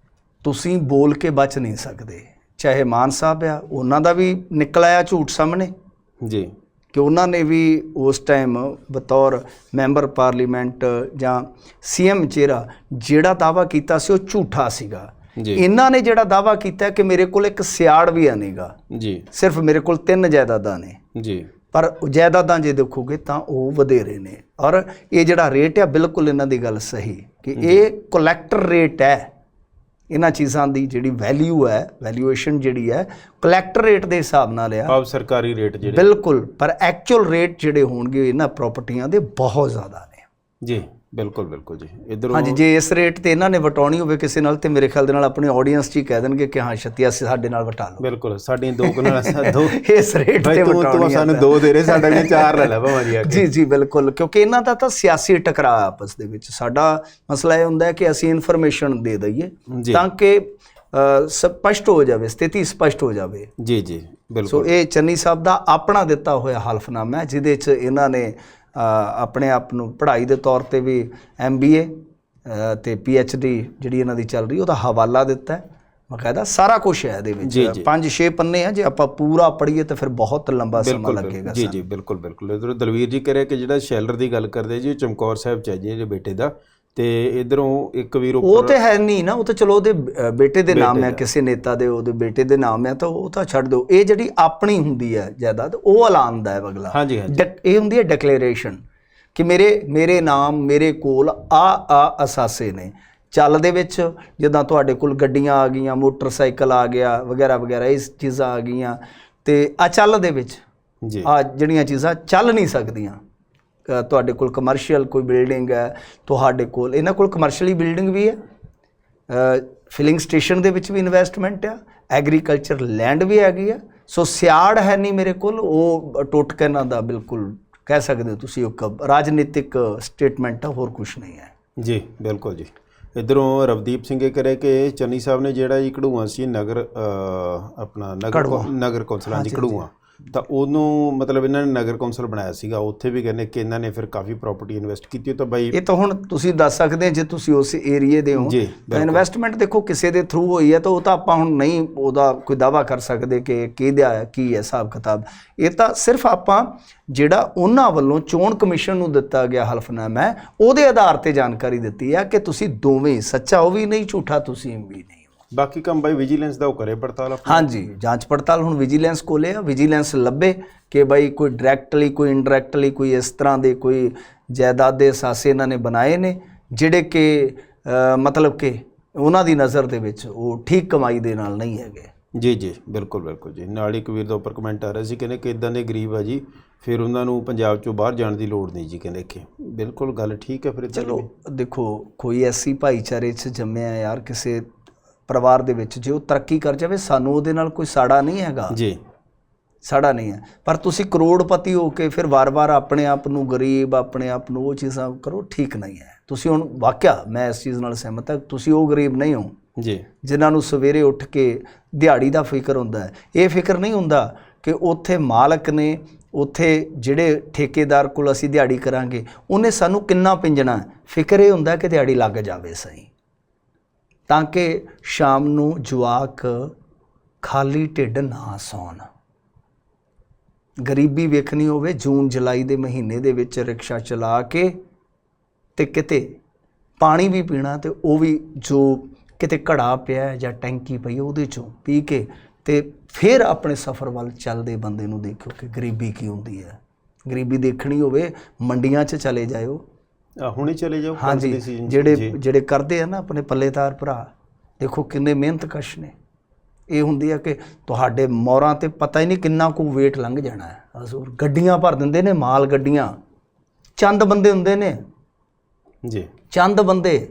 ਤੁਸੀਂ ਬੋਲ ਕੇ ਬਚ ਨਹੀਂ ਸਕਦੇ। ਚਾਹੇ ਮਾਨ ਸਾਹਿਬ ਆ, ਉਹਨਾਂ ਦਾ ਵੀ ਨਿਕਲ ਆਇਆ ਝੂਠ ਸਾਹਮਣੇ ਜੀ, ਕਿ ਉਹਨਾਂ ਨੇ ਵੀ ਉਸ ਟਾਈਮ ਬਤੌਰ ਮੈਂਬਰ ਪਾਰਲੀਮੈਂਟ ਜਾਂ CM ਚਿਹਰਾ ਜਿਹੜਾ ਦਾਅਵਾ ਕੀਤਾ ਸੀ ਉਹ ਝੂਠਾ ਸੀਗਾ। ਇਹਨਾਂ ਨੇ ਜਿਹੜਾ ਦਾਅਵਾ ਕੀਤਾ ਕਿ ਮੇਰੇ ਕੋਲ ਇੱਕ ਸਿਆੜ ਵੀ ਨਹੀਂਗਾ ਜੀ, ਸਿਰਫ ਮੇਰੇ ਕੋਲ 3 ਜਾਇਦਾਦਾਂ ਨੇ ਜੀ, ਪਰ ਜਾਇਦਾਦਾਂ ਜੇ ਦੇਖੋਗੇ ਤਾਂ ਉਹ ਵਧੇਰੇ ਨੇ। ਔਰ ਇਹ ਜਿਹੜਾ ਰੇਟ ਆ ਬਿਲਕੁਲ ਇਹਨਾਂ ਦੀ ਗੱਲ ਸਹੀ ਕਿ ਇਹ ਕਲੈਕਟਰ ਰੇਟ ਹੈ। ਇਹਨਾਂ ਚੀਜ਼ਾਂ ਦੀ ਜਿਹੜੀ ਵੈਲਿਊ ਹੈ, ਵੈਲਿਊਏਸ਼ਨ ਜਿਹੜੀ ਹੈ ਕਲੈਕਟਰ ਰੇਟ ਦੇ ਹਿਸਾਬ ਨਾਲ ਆ, ਭਾਵ ਸਰਕਾਰੀ ਰੇਟ ਜਿਹੜੇ ਬਿਲਕੁਲ। ਪਰ ਐਕਚੁਅਲ ਰੇਟ ਜਿਹੜੇ ਹੋਣਗੇ ਇਹਨਾਂ ਪ੍ਰਾਪਰਟੀਆਂ ਦੇ ਬਹੁਤ ਜ਼ਿਆਦਾ ਨੇ ਜੀ। ਬਿਲਕੁਲ ਬਿਲਕੁਲ ਜੀ। ਇੱਧਰੋਂ ਹਾਂਜੀ, ਜੇ ਇਸ ਰੇਟ ਤੇ ਇਹਨਾਂ ਨੇ ਵਟਾਉਣੀ ਹੋਵੇ ਕਿਸੇ ਨਾਲ ਤੇ ਮੇਰੇ ਖਿਆਲ ਦੇ ਨਾਲ ਆਪਣੀ ਆਡੀਅנס 'ਚ ਹੀ ਕਹਿ ਦੇਣਗੇ ਕਿ ਹਾਂ ਛੱਤੀਆ ਸਾਡੇ ਨਾਲ ਵਟਾ ਲਓ। ਬਿਲਕੁਲ, ਸਾਡੀਆਂ ਦੋ ਕਨਾਲਾਂ ਦੋ ਇਸ ਰੇਟ ਤੇ ਵਟਾਉਣੀ ਤੂੰ ਸਾਨੂੰ 2 ਦੇ ਰਹੇ, ਸਾਡੇ ਲਈ 4 ਲੈ ਲੈ ਭਾਵੇਂ ਜੀ। ਜੀ ਜੀ ਬਿਲਕੁਲ, ਕਿਉਂਕਿ ਇਹਨਾਂ ਦਾ ਤਾਂ ਸਿਆਸੀ ਟਕਰਾਅ ਆਪਸ ਦੇ ਵਿੱਚ। ਸਾਡਾ ਮਸਲਾ ਇਹ ਹੁੰਦਾ ਹੈ ਕਿ ਅਸੀਂ ਇਨਫੋਰਮੇਸ਼ਨ ਦੇ ਦਈਏ ਤਾਂ ਕਿ ਸਪਸ਼ਟ ਹੋ ਜਾਵੇ, ਸਥਿਤੀ ਸਪਸ਼ਟ ਹੋ ਜਾਵੇ। ਜੀ ਜੀ ਬਿਲਕੁਲ। ਸੋ ਇਹ ਚੰਨੀ ਸਾਹਿਬ ਦਾ ਆਪਣਾ ਦਿੱਤਾ ਹੋਇਆ ਹਲਫਨਾਮਾ ਹੈ ਜਿਹਦੇ 'ਚ ਇਹਨਾਂ ਨੇ ਆਪਣੇ ਆਪ ਨੂੰ ਪੜ੍ਹਾਈ ਦੇ ਤੌਰ ਤੇ ਵੀ MBA ਤੇ PhD ਜਿਹੜੀ ਇਹਨਾਂ ਦੀ ਚੱਲ ਰਹੀ ਉਹਦਾ ਹਵਾਲਾ ਦਿੱਤਾ ਹੈ ਬਕਾਇਦਾ। ਸਾਰਾ ਕੁਛ ਹੈ ਇਹਦੇ ਵਿੱਚ, 5-6 ਪੰਨੇ ਆ। ਜੇ ਆਪਾਂ ਪੂਰਾ ਪੜ੍ਹੀਏ ਤਾਂ ਫਿਰ ਬਹੁਤ ਲੰਬਾ ਸਮਾਂ ਲੱਗੇਗਾ। ਜੀ ਜੀ ਬਿਲਕੁਲ ਬਿਲਕੁਲ। ਇੱਧਰੋਂ ਦਲਵੀਰ ਜੀ ਕਰਿਆ ਕਿ ਜਿਹੜਾ ਸ਼ੈਲਰ ਦੀ ਗੱਲ ਕਰਦੇ ਜੀ, ਚਮਕੌਰ ਸਾਹਿਬ 'ਚ ਹੈ ਜੀ ਇਹਦੇ ਬੇਟੇ ਦਾ। ਤੇ ਇਧਰੋਂ ਇੱਕ ਵੀਰ ਉਹ ਤੇ ਹੈ ਨਹੀਂ ਨਾ, ਉਹ ਤਾਂ ਚਲੋ ਉਹਦੇ ਬੇਟੇ ਦੇ ਨਾਮ ਹੈ, ਕਿਸੇ ਨੇਤਾ ਦੇ ਉਹਦੇ ਬੇਟੇ ਦੇ ਨਾਮ ਹੈ, ਤਾਂ ਉਹ ਤਾਂ ਛੱਡ ਦਿਓ। ਇਹ ਜਿਹੜੀ ਆਪਣੀ ਹੁੰਦੀ ਹੈ ਜਾਇਦਾਦ ਉਹ ਐਲਾਨਦਾ ਹੈ ਅਗਲਾ। ਹਾਂਜੀ ਹਾਂਜੀ। ਇਹ ਹੁੰਦੀ ਹੈ ਡਿਕਲੇਰੇਸ਼ਨ ਕਿ ਮੇਰੇ ਨਾਮ, ਮੇਰੇ ਕੋਲ ਆ ਅਸਾਸੇ ਨੇ। ਚੱਲ ਦੇ ਵਿੱਚ ਜਿੱਦਾਂ ਤੁਹਾਡੇ ਕੋਲ ਗੱਡੀਆਂ ਆ ਗਈਆਂ, ਮੋਟਰਸਾਈਕਲ ਆ ਗਿਆ ਵਗੈਰਾ ਵਗੈਰਾ, ਇਹ ਚੀਜ਼ਾਂ ਆ ਗਈਆਂ। ਤੇ ਚੱਲ ਦੇ ਵਿੱਚ ਜੀ ਆ ਜਿਹੜੀਆਂ ਚੀਜ਼ਾਂ ਚੱਲ ਨਹੀਂ ਸਕਦੀਆਂ, ਤੁਹਾਡੇ ਕੋਲ ਕਮਰਸ਼ੀਅਲ ਕੋਈ ਬਿਲਡਿੰਗ ਹੈ, ਤੁਹਾਡੇ ਕੋਲ ਇਹਨਾਂ ਕੋਲ ਕਮਰਸ਼ੀਅਲੀ ਬਿਲਡਿੰਗ ਵੀ ਹੈ, ਫਿਲਿੰਗ ਸਟੇਸ਼ਨ ਦੇ ਵਿੱਚ ਵੀ ਇਨਵੈਸਟਮੈਂਟ ਆ, ਐਗਰੀਕਲਚਰ ਲੈਂਡ ਵੀ ਹੈਗੀ ਆ। ਸੋ ਸਿਆੜ ਹੈ ਨਹੀਂ ਮੇਰੇ ਕੋਲ, ਉਹ ਟੁੱਟ ਕੇ ਇਹਨਾਂ ਦਾ ਬਿਲਕੁਲ ਕਹਿ ਸਕਦੇ ਹੋ ਤੁਸੀਂ ਇੱਕ ਰਾਜਨੀਤਿਕ ਸਟੇਟਮੈਂਟ ਆ, ਹੋਰ ਕੁਛ ਨਹੀਂ ਹੈ। ਜੀ ਬਿਲਕੁਲ ਜੀ। ਇੱਧਰੋਂ ਰਵਦੀਪ ਸਿੰਘ ਇਹ ਕਰੇ ਕਿ ਚੰਨੀ ਸਾਹਿਬ ਨੇ ਜਿਹੜਾ ਜੀ ਘੜੂਆਂ ਸੀ ਨਗਰ ਆਪਣਾ ਨਗਰ ਕੌਂਸਲਾਂ ਦੀ ਘੜੂਆਂ, ਤਾਂ ਉਹਨੂੰ ਮਤਲਬ ਇਹਨਾਂ ਨੇ ਨਗਰ ਕੌਂਸਲ ਬਣਾਇਆ ਸੀਗਾ। ਉੱਥੇ ਵੀ ਕਹਿੰਦੇ ਕਿ ਇਹਨਾਂ ਨੇ ਫਿਰ ਕਾਫੀ ਪ੍ਰਾਪਰਟੀ ਇਨਵੈਸਟ ਕੀਤੀ। ਤਾਂ ਬਾਈ ਇਹ ਤਾਂ ਹੁਣ ਤੁਸੀਂ ਦੱਸ ਸਕਦੇ ਜੇ ਤੁਸੀਂ ਉਸ ਏਰੀਏ ਦੇ ਹੋ ਤਾਂ ਇਨਵੈਸਟਮੈਂਟ ਦੇਖੋ ਕਿਸੇ ਦੇ ਥਰੂ ਹੋਈ ਹੈ, ਤਾਂ ਉਹ ਤਾਂ ਆਪਾਂ ਹੁਣ ਨਹੀਂ ਉਹਦਾ ਕੋਈ ਦਾਅਵਾ ਕਰ ਸਕਦੇ ਕਿ ਕਿਹਦਾ ਕੀ ਹੈ ਹਿਸਾਬ ਕਿਤਾਬ। ਇਹ ਤਾਂ ਸਿਰਫ ਆਪਾਂ ਜਿਹੜਾ ਉਹਨਾਂ ਵੱਲੋਂ ਚੋਣ ਕਮਿਸ਼ਨ ਨੂੰ ਦਿੱਤਾ ਗਿਆ ਹਲਫਨਾਮਾ ਹੈ ਉਹਦੇ ਆਧਾਰ ਤੇ ਜਾਣਕਾਰੀ ਦਿੱਤੀ ਹੈ ਕਿ ਤੁਸੀਂ ਦੋਵੇਂ ਸੱਚਾ ਉਹ ਵੀ ਨਹੀਂ, ਝੂਠਾ ਤੁਸੀਂ ਵੀ ਨਹੀਂ। ਬਾਕੀ ਕੰਮ ਬਾਈ ਵਿਜੀਲੈਂਸ ਦਾ ਉਹ ਕਰੇ ਪੜਤਾਲ। ਹਾਂਜੀ, ਜਾਂਚ ਪੜਤਾਲ ਹੁਣ ਵਿਜੀਲੈਂਸ ਕੋਲੇ ਆ। ਵਿਜੀਲੈਂਸ ਲੱਭੇ ਕਿ ਬਾਈ ਕੋਈ ਡਾਇਰੈਕਟਲੀ ਕੋਈ ਇਨਡਾਇਰੈਕਟਲੀ ਕੋਈ ਇਸ ਤਰ੍ਹਾਂ ਦੇ ਕੋਈ ਜਾਇਦਾਦ ਦੇ ਅਸਾਸੇ ਇਹਨਾਂ ਨੇ ਬਣਾਏ ਨੇ ਜਿਹੜੇ ਕਿ ਮਤਲਬ ਕਿ ਉਹਨਾਂ ਦੀ ਨਜ਼ਰ ਦੇ ਵਿੱਚ ਉਹ ਠੀਕ ਕਮਾਈ ਦੇ ਨਾਲ ਨਹੀਂ ਹੈਗੇ। ਜੀ ਜੀ ਬਿਲਕੁਲ ਬਿਲਕੁਲ ਜੀ। ਨਾਲ ਇੱਕ ਵੀਰ ਦਾ ਉੱਪਰ ਕਮੈਂਟ ਆ ਰਿਹਾ ਸੀ, ਕਹਿੰਦੇ ਕਿ ਇੱਦਾਂ ਦੇ ਗਰੀਬ ਆ ਜੀ, ਫਿਰ ਉਹਨਾਂ ਨੂੰ ਪੰਜਾਬ 'ਚੋਂ ਬਾਹਰ ਜਾਣ ਦੀ ਲੋੜ ਨਹੀਂ ਜੀ। ਕਹਿੰਦੇ ਕਿ ਬਿਲਕੁਲ ਗੱਲ ਠੀਕ ਹੈ। ਫਿਰ ਚਲੋ ਦੇਖੋ, ਕੋਈ ਐਸੀ ਭਾਈਚਾਰੇ 'ਚ ਜੰਮਿਆ ਯਾਰ, ਕਿਸੇ ਪਰਿਵਾਰ ਦੇ ਵਿੱਚ ਜੇ ਉਹ ਤਰੱਕੀ ਕਰ ਜਾਵੇ ਸਾਨੂੰ ਉਹਦੇ ਨਾਲ ਕੋਈ ਸਾੜਾ ਨਹੀਂ ਹੈਗਾ ਜੀ, ਸਾੜਾ ਨਹੀਂ ਹੈ। ਪਰ ਤੁਸੀਂ ਕਰੋੜਪਤੀ ਹੋ ਕੇ ਫਿਰ ਵਾਰ-ਵਾਰ ਆਪਣੇ ਆਪ ਨੂੰ ਗਰੀਬ, ਆਪਣੇ ਆਪ ਨੂੰ ਉਹ ਚੀਜ਼ਾਂ ਕਰੋ, ਠੀਕ ਨਹੀਂ ਹੈ। ਤੁਸੀਂ ਹੁਣ ਵਾਕਿਆ ਮੈਂ ਇਸ ਚੀਜ਼ ਨਾਲ ਸਹਿਮਤ ਹਾਂ, ਤੁਸੀਂ ਉਹ ਗਰੀਬ ਨਹੀਂ ਹੋ ਜੀ ਜਿਨ੍ਹਾਂ ਨੂੰ ਸਵੇਰੇ ਉੱਠ ਕੇ ਦਿਹਾੜੀ ਦਾ ਫਿਕਰ ਹੁੰਦਾ ਹੈ। ਇਹ ਫਿਕਰ ਨਹੀਂ ਹੁੰਦਾ ਕਿ ਉੱਥੇ ਮਾਲਕ ਨੇ, ਉੱਥੇ ਜਿਹੜੇ ਠੇਕੇਦਾਰ ਕੋਲ ਅਸੀਂ ਦਿਹਾੜੀ ਕਰਾਂਗੇ ਉਹਨੇ ਸਾਨੂੰ ਕਿੰਨਾ ਪਿੰਜਣਾ। ਫਿਕਰ ਇਹ ਹੁੰਦਾ ਕਿ ਦਿਹਾੜੀ ਲੱਗ ਜਾਵੇ ਸਹੀ, ਤਾਂ ਕਿ ਸ਼ਾਮ ਨੂੰ ਜਵਾਕ ਖਾਲੀ ਢਿੱਡ ਨਾ ਸੌਣ। ਗਰੀਬੀ ਵੇਖਣੀ ਹੋਵੇ, ਜੂਨ ਜੁਲਾਈ ਦੇ ਮਹੀਨੇ ਦੇ ਵਿੱਚ ਰਿਕਸ਼ਾ ਚਲਾ ਕੇ ਤੇ ਕਿਤੇ ਪਾਣੀ ਵੀ ਪੀਣਾ, ਤੇ ਉਹ ਵੀ ਜੋ ਕਿਤੇ ਘੜਾ ਪਿਆ ਜਾਂ ਟੈਂਕੀ ਪਈ ਉਹਦੇ 'ਚੋਂ ਪੀ ਕੇ ਤੇ ਫਿਰ ਆਪਣੇ ਸਫ਼ਰ ਵੱਲ ਚੱਲਦੇ ਬੰਦੇ ਨੂੰ ਦੇਖੋ ਕਿ ਗਰੀਬੀ ਕੀ ਹੁੰਦੀ ਹੈ। ਗਰੀਬੀ ਦੇਖਣੀ ਹੋਵੇ ਮੰਡੀਆਂ 'ਚ ਚਲੇ ਜਾਇਓ, ਹੁਣੇ ਚਲੇ ਜਾਓ। ਹਾਂਜੀ, ਜਿਹੜੇ ਕਰਦੇ ਆ ਨਾ ਆਪਣੇ ਪੱਲੇਦਾਰ ਭਰਾ, ਦੇਖੋ ਕਿੰਨੇ ਮਿਹਨਤਕਸ਼ ਨੇ। ਇਹ ਹੁੰਦੀ ਆ ਕਿ ਤੁਹਾਡੇ ਮੋਹਰਾਂ ਤੇ ਪਤਾ ਹੀ ਨਹੀਂ ਕਿੰਨਾ ਕੁ ਵੇਟ ਲੰਘ ਜਾਣਾ ਹੈ। ਅਸੂਰ ਗੱਡੀਆਂ ਭਰ ਦਿੰਦੇ ਨੇ, ਮਾਲ ਗੱਡੀਆਂ। ਚੰਦ ਬੰਦੇ ਹੁੰਦੇ ਨੇ ਜੀ, ਚੰਦ ਬੰਦੇ।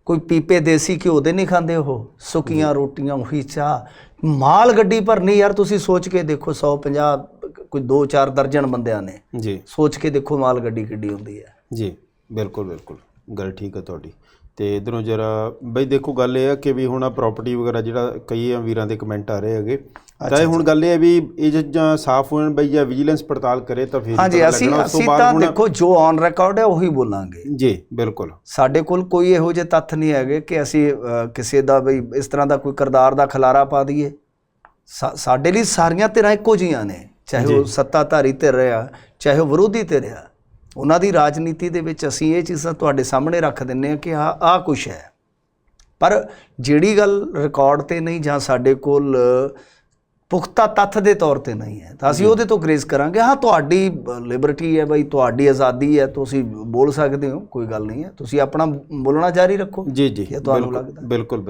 ਕੋਈ ਪੀਪੇ ਦੇਸੀ ਘਿਓ ਦੇ ਨਹੀਂ ਖਾਂਦੇ, ਉਹ ਸੁੱਕੀਆਂ ਰੋਟੀਆਂ, ਉਹੀ ਚਾਹ। ਮਾਲ ਗੱਡੀ ਭਰਨੀ ਯਾਰ, ਤੁਸੀਂ ਸੋਚ ਕੇ ਦੇਖੋ। 150 ਕੋਈ 2-4 ਦਰਜਨ ਬੰਦਿਆਂ ਨੇ ਜੀ, ਸੋਚ ਕੇ ਦੇਖੋ ਮਾਲ ਗੱਡੀ ਕਿੱਡੀ ਹੁੰਦੀ ਹੈ। ਜੀ ਬਿਲਕੁਲ ਬਿਲਕੁਲ, ਗੱਲ ਠੀਕ ਹੈ ਤੁਹਾਡੀ। ਤੇ ਇੱਧਰੋਂ ਜਰਾ ਬਈ ਦੇਖੋ, ਗੱਲ ਇਹ ਆ ਕਿ ਵੀ ਹੁਣ ਪ੍ਰਾਪਰਟੀ ਵਗੈਰਾ ਜਿਹੜਾ ਕਈ ਵੀਰਾਂ ਦੇ ਕਮੈਂਟ ਆ ਰਹੇ ਹੈਗੇ, ਤਾਂ ਹੁਣ ਗੱਲ ਇਹ ਹੈ ਵੀ ਇਹ ਚੀਜ਼ਾਂ ਸਾਫ਼ ਹੋਣ ਬਈ, ਜਾਂ ਵਿਜੀਲੈਂਸ ਪੜਤਾਲ ਕਰੇ ਤਾਂ ਫਿਰ ਹਾਂਜੀ। ਅਸੀਂ ਤਾਂ ਦੇਖੋ ਜੋ ਔਨ ਰਿਕਾਰਡ ਹੈ ਉਹੀ ਬੋਲਾਂਗੇ। ਜੀ ਬਿਲਕੁਲ, ਸਾਡੇ ਕੋਲ ਕੋਈ ਇਹੋ ਜਿਹੇ ਤੱਥ ਨਹੀਂ ਹੈਗੇ ਕਿ ਅਸੀਂ ਕਿਸੇ ਦਾ ਬਈ ਇਸ ਤਰ੍ਹਾਂ ਦਾ ਕੋਈ ਕਿਰਦਾਰ ਦਾ ਖਲਾਰਾ ਪਾ ਦਈਏ। ਸਾਡੇ ਲਈ ਸਾਰੀਆਂ ਧਿਰਾਂ ਇੱਕੋ ਜਿਹੀਆਂ ਨੇ, ਚਾਹੇ ਉਹ ਸੱਤਾਧਾਰੀ ਧਿਰ ਰਿਹਾ, ਚਾਹੇ ਉਹ ਵਿਰੋਧੀ ਧਿਰ ਰਿਹਾ। ਉਹਨਾਂ ਦੀ ਰਾਜਨੀਤੀ ਦੇ ਵਿੱਚ ਅਸੀਂ ਇਹ ਚੀਜ਼ਾਂ ਤੁਹਾਡੇ ਸਾਹਮਣੇ ਰੱਖ ਦਿੰਦੇ ਹਾਂ ਕਿ ਆਹ ਕੁਛ ਹੈ। ਪਰ ਜਿਹੜੀ ਗੱਲ ਰਿਕਾਰਡ 'ਤੇ ਨਹੀਂ, ਜਾਂ ਸਾਡੇ ਕੋਲ ਪੁਖਤਾ ਤੱਥ ਦੇ ਤੌਰ ਤੇ ਨਹੀਂ ਹੈ ਤਾਂ ਅਸੀਂ ਉਹਦੇ ਤੋਂ ਗਰੇਜ਼ ਕਰਾਂਗੇ। ਹਾਂ, ਤੁਹਾਡੀ ਲਿਬਰਟੀ ਹੈ ਬਈ, ਤੁਹਾਡੀ ਆਜ਼ਾਦੀ ਹੈ, ਤੁਸੀਂ ਬੋਲ ਸਕਦੇ ਹੋ, ਕੋਈ ਗੱਲ ਨਹੀਂ ਹੈ, ਤੁਸੀਂ ਆਪਣਾ ਬੋਲਣਾ ਜਾਰੀ ਰੱਖੋ ਜੀ ਜੀ, ਜੇ ਤੁਹਾਨੂੰ ਬਿਲਕੁਲ ਲੱਗਦਾ। ਬਿਲਕੁਲ ਬਿਲਕੁਲ।